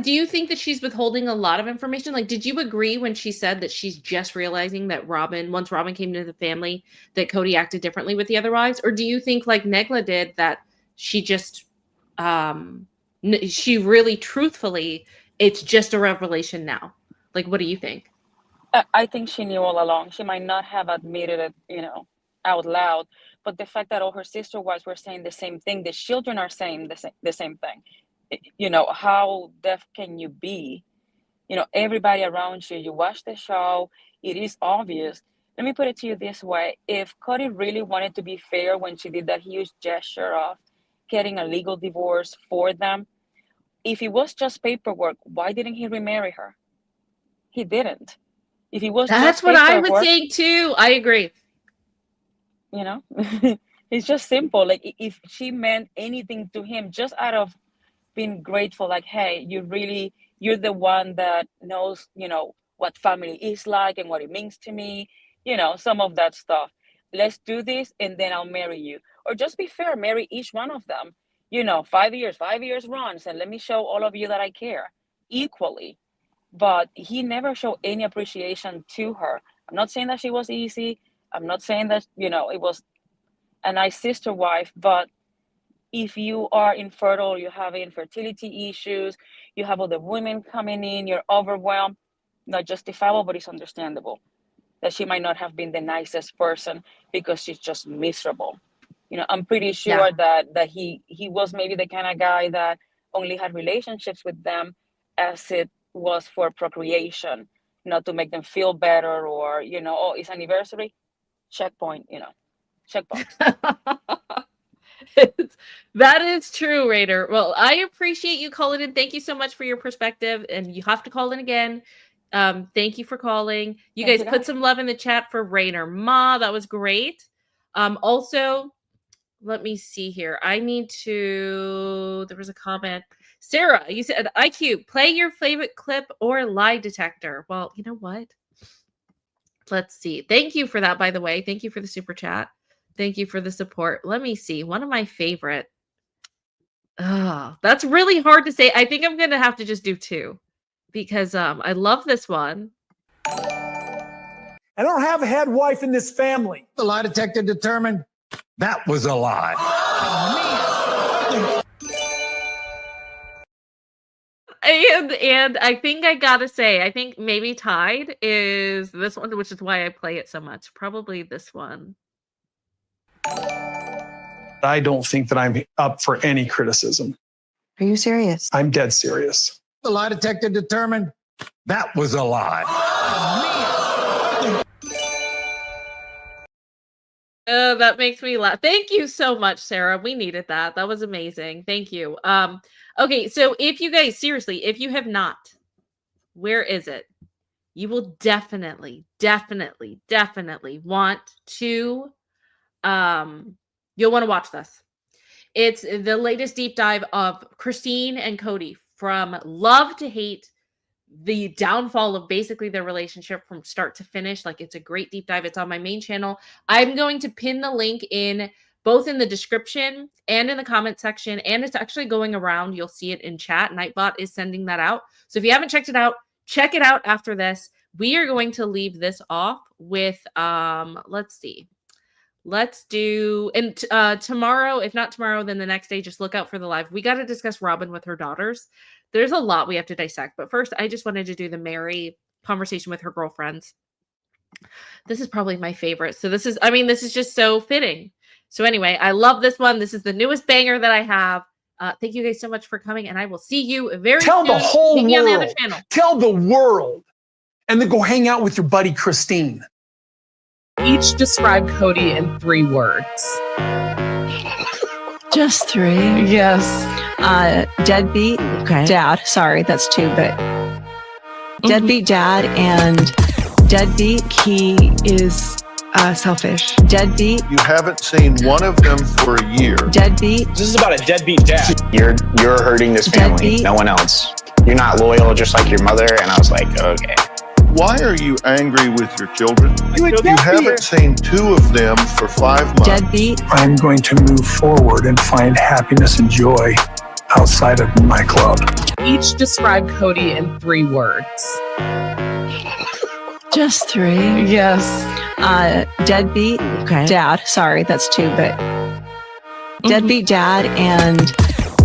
do you think that she's withholding a lot of information? Like, did you agree when she said that she's just realizing that once Robyn came into the family, that Kody acted differently with the other wives? Or do you think, like Negla did, that she just, she really truthfully, it's just a revelation now? Like, what do you think? I think she knew all along. She might not have admitted it, out loud, but the fact that all her sister wives were saying the same thing, the children are saying the same thing. How deaf can you be? Everybody around you, you watch the show, it is obvious. Let me put it to you this way. If Kody really wanted to be fair when she did that huge gesture of getting a legal divorce for them, if it was just paperwork, why didn't he remarry her? He didn't. If it was That's just what I paperwork, would say too. I agree. It's just simple. Like, if she meant anything to him, just out of being grateful, like, hey, you're the one that knows, what family is like and what it means to me, some of that stuff. Let's do this and then I'll marry you. Or just be fair, marry each one of them, 5 years runs, and let me show all of you that I care equally. But he never showed any appreciation to her. I'm not saying that she was easy. I'm not saying that, it was a nice sister wife, but if you are infertile, you have infertility issues, you have other women coming in, you're overwhelmed, not justifiable, but it's understandable that she might not have been the nicest person because she's just miserable. I'm pretty sure that he was maybe the kind of guy that only had relationships with them as it was for procreation, not to make them feel better, or, oh, it's anniversary, checkpoint, checkbox. That is true, Raider. Well, I appreciate you calling in. Thank you so much for your perspective, and you have to call in again. Thank you for calling. You guys put some love in the chat for RaiderMa. That was great. Also, let me see here. There was a comment. Sarah, you said, IQ, play your favorite clip or lie detector. Well, you know what? Let's see. Thank you for that, by the way. Thank you for the super chat. Thank you for the support. Let me see. One of my favorite. Oh, that's really hard to say. I think I'm going to have to just do two because I love this one. I don't have a head wife in this family. The lie detector determined that was a lie. And I think I gotta say, I think maybe tied is this one, which is why I play it so much. Probably this one. I don't think that I'm up for any criticism. Are you serious? I'm dead serious. The lie detector determined that was a lie. That makes me laugh. Thank you so much, Sarah. We needed that. That was amazing. Thank you. Okay, so if you guys, seriously, if you have not, where is it? You will definitely want to, you'll want to watch this. It's the latest deep dive of Christine and Kody from love to hate, the downfall of basically their relationship from start to finish. Like, it's a great deep dive. It's on my main channel. I'm going to pin the link in both in the description and in the comment section, and it's actually going around. You'll see it in chat. Nightbot is sending that out. So if you haven't checked it out, check it out after this. We are going to leave this off with, let's see. Let's do, and tomorrow, if not tomorrow, then the next day, just look out for the live. We got to discuss Robyn with her daughters. There's a lot we have to dissect. But first, I just wanted to do the Meri conversation with her girlfriends. This is probably my favorite. So this is, I mean, this is just so fitting. So anyway, I love this one. This is the newest banger that I have. Thank you guys so much for coming, and I will see you very soon. Tell the whole Maybe on the other world. channel. Tell the world. And then go hang out with your buddy Christine. Each describe Kody in 3 words. Just 3. Yes. Deadbeat. Okay. Dad. Sorry, that's 2, but deadbeat dad and deadbeat. He is selfish. Deadbeat. You haven't seen one of them for a year. Deadbeat. This is about a deadbeat dad. You're hurting this family, Deadbeat. no one else. You're not loyal, just like your mother. And I was like, okay. Why are you angry with your children? You haven't seen 2 of them for 5 months. Deadbeat. I'm going to move forward and find happiness and joy outside of my club. Each describe Kody in 3 words. Just 3. Yes. Deadbeat. Okay. Dad. Sorry, that's 2, but deadbeat dad and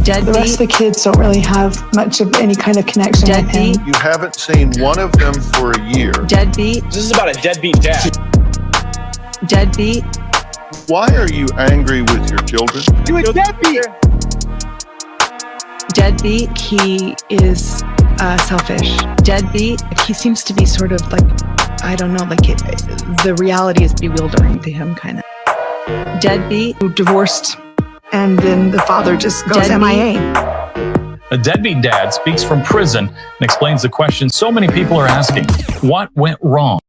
deadbeat. The rest of the kids don't really have much of any kind of connection with him. Deadbeat. You haven't seen one of them for a year. Deadbeat. This is about a deadbeat dad. Deadbeat. Why are you angry with your children? You a deadbeat. Deadbeat. He is selfish. Deadbeat. He seems to be sort of like, I don't know, like the reality is bewildering to him, kind of. Deadbeat. Divorced, and then the father just goes Deadbeat. MIA. A deadbeat dad speaks from prison and explains the question so many people are asking: what went wrong?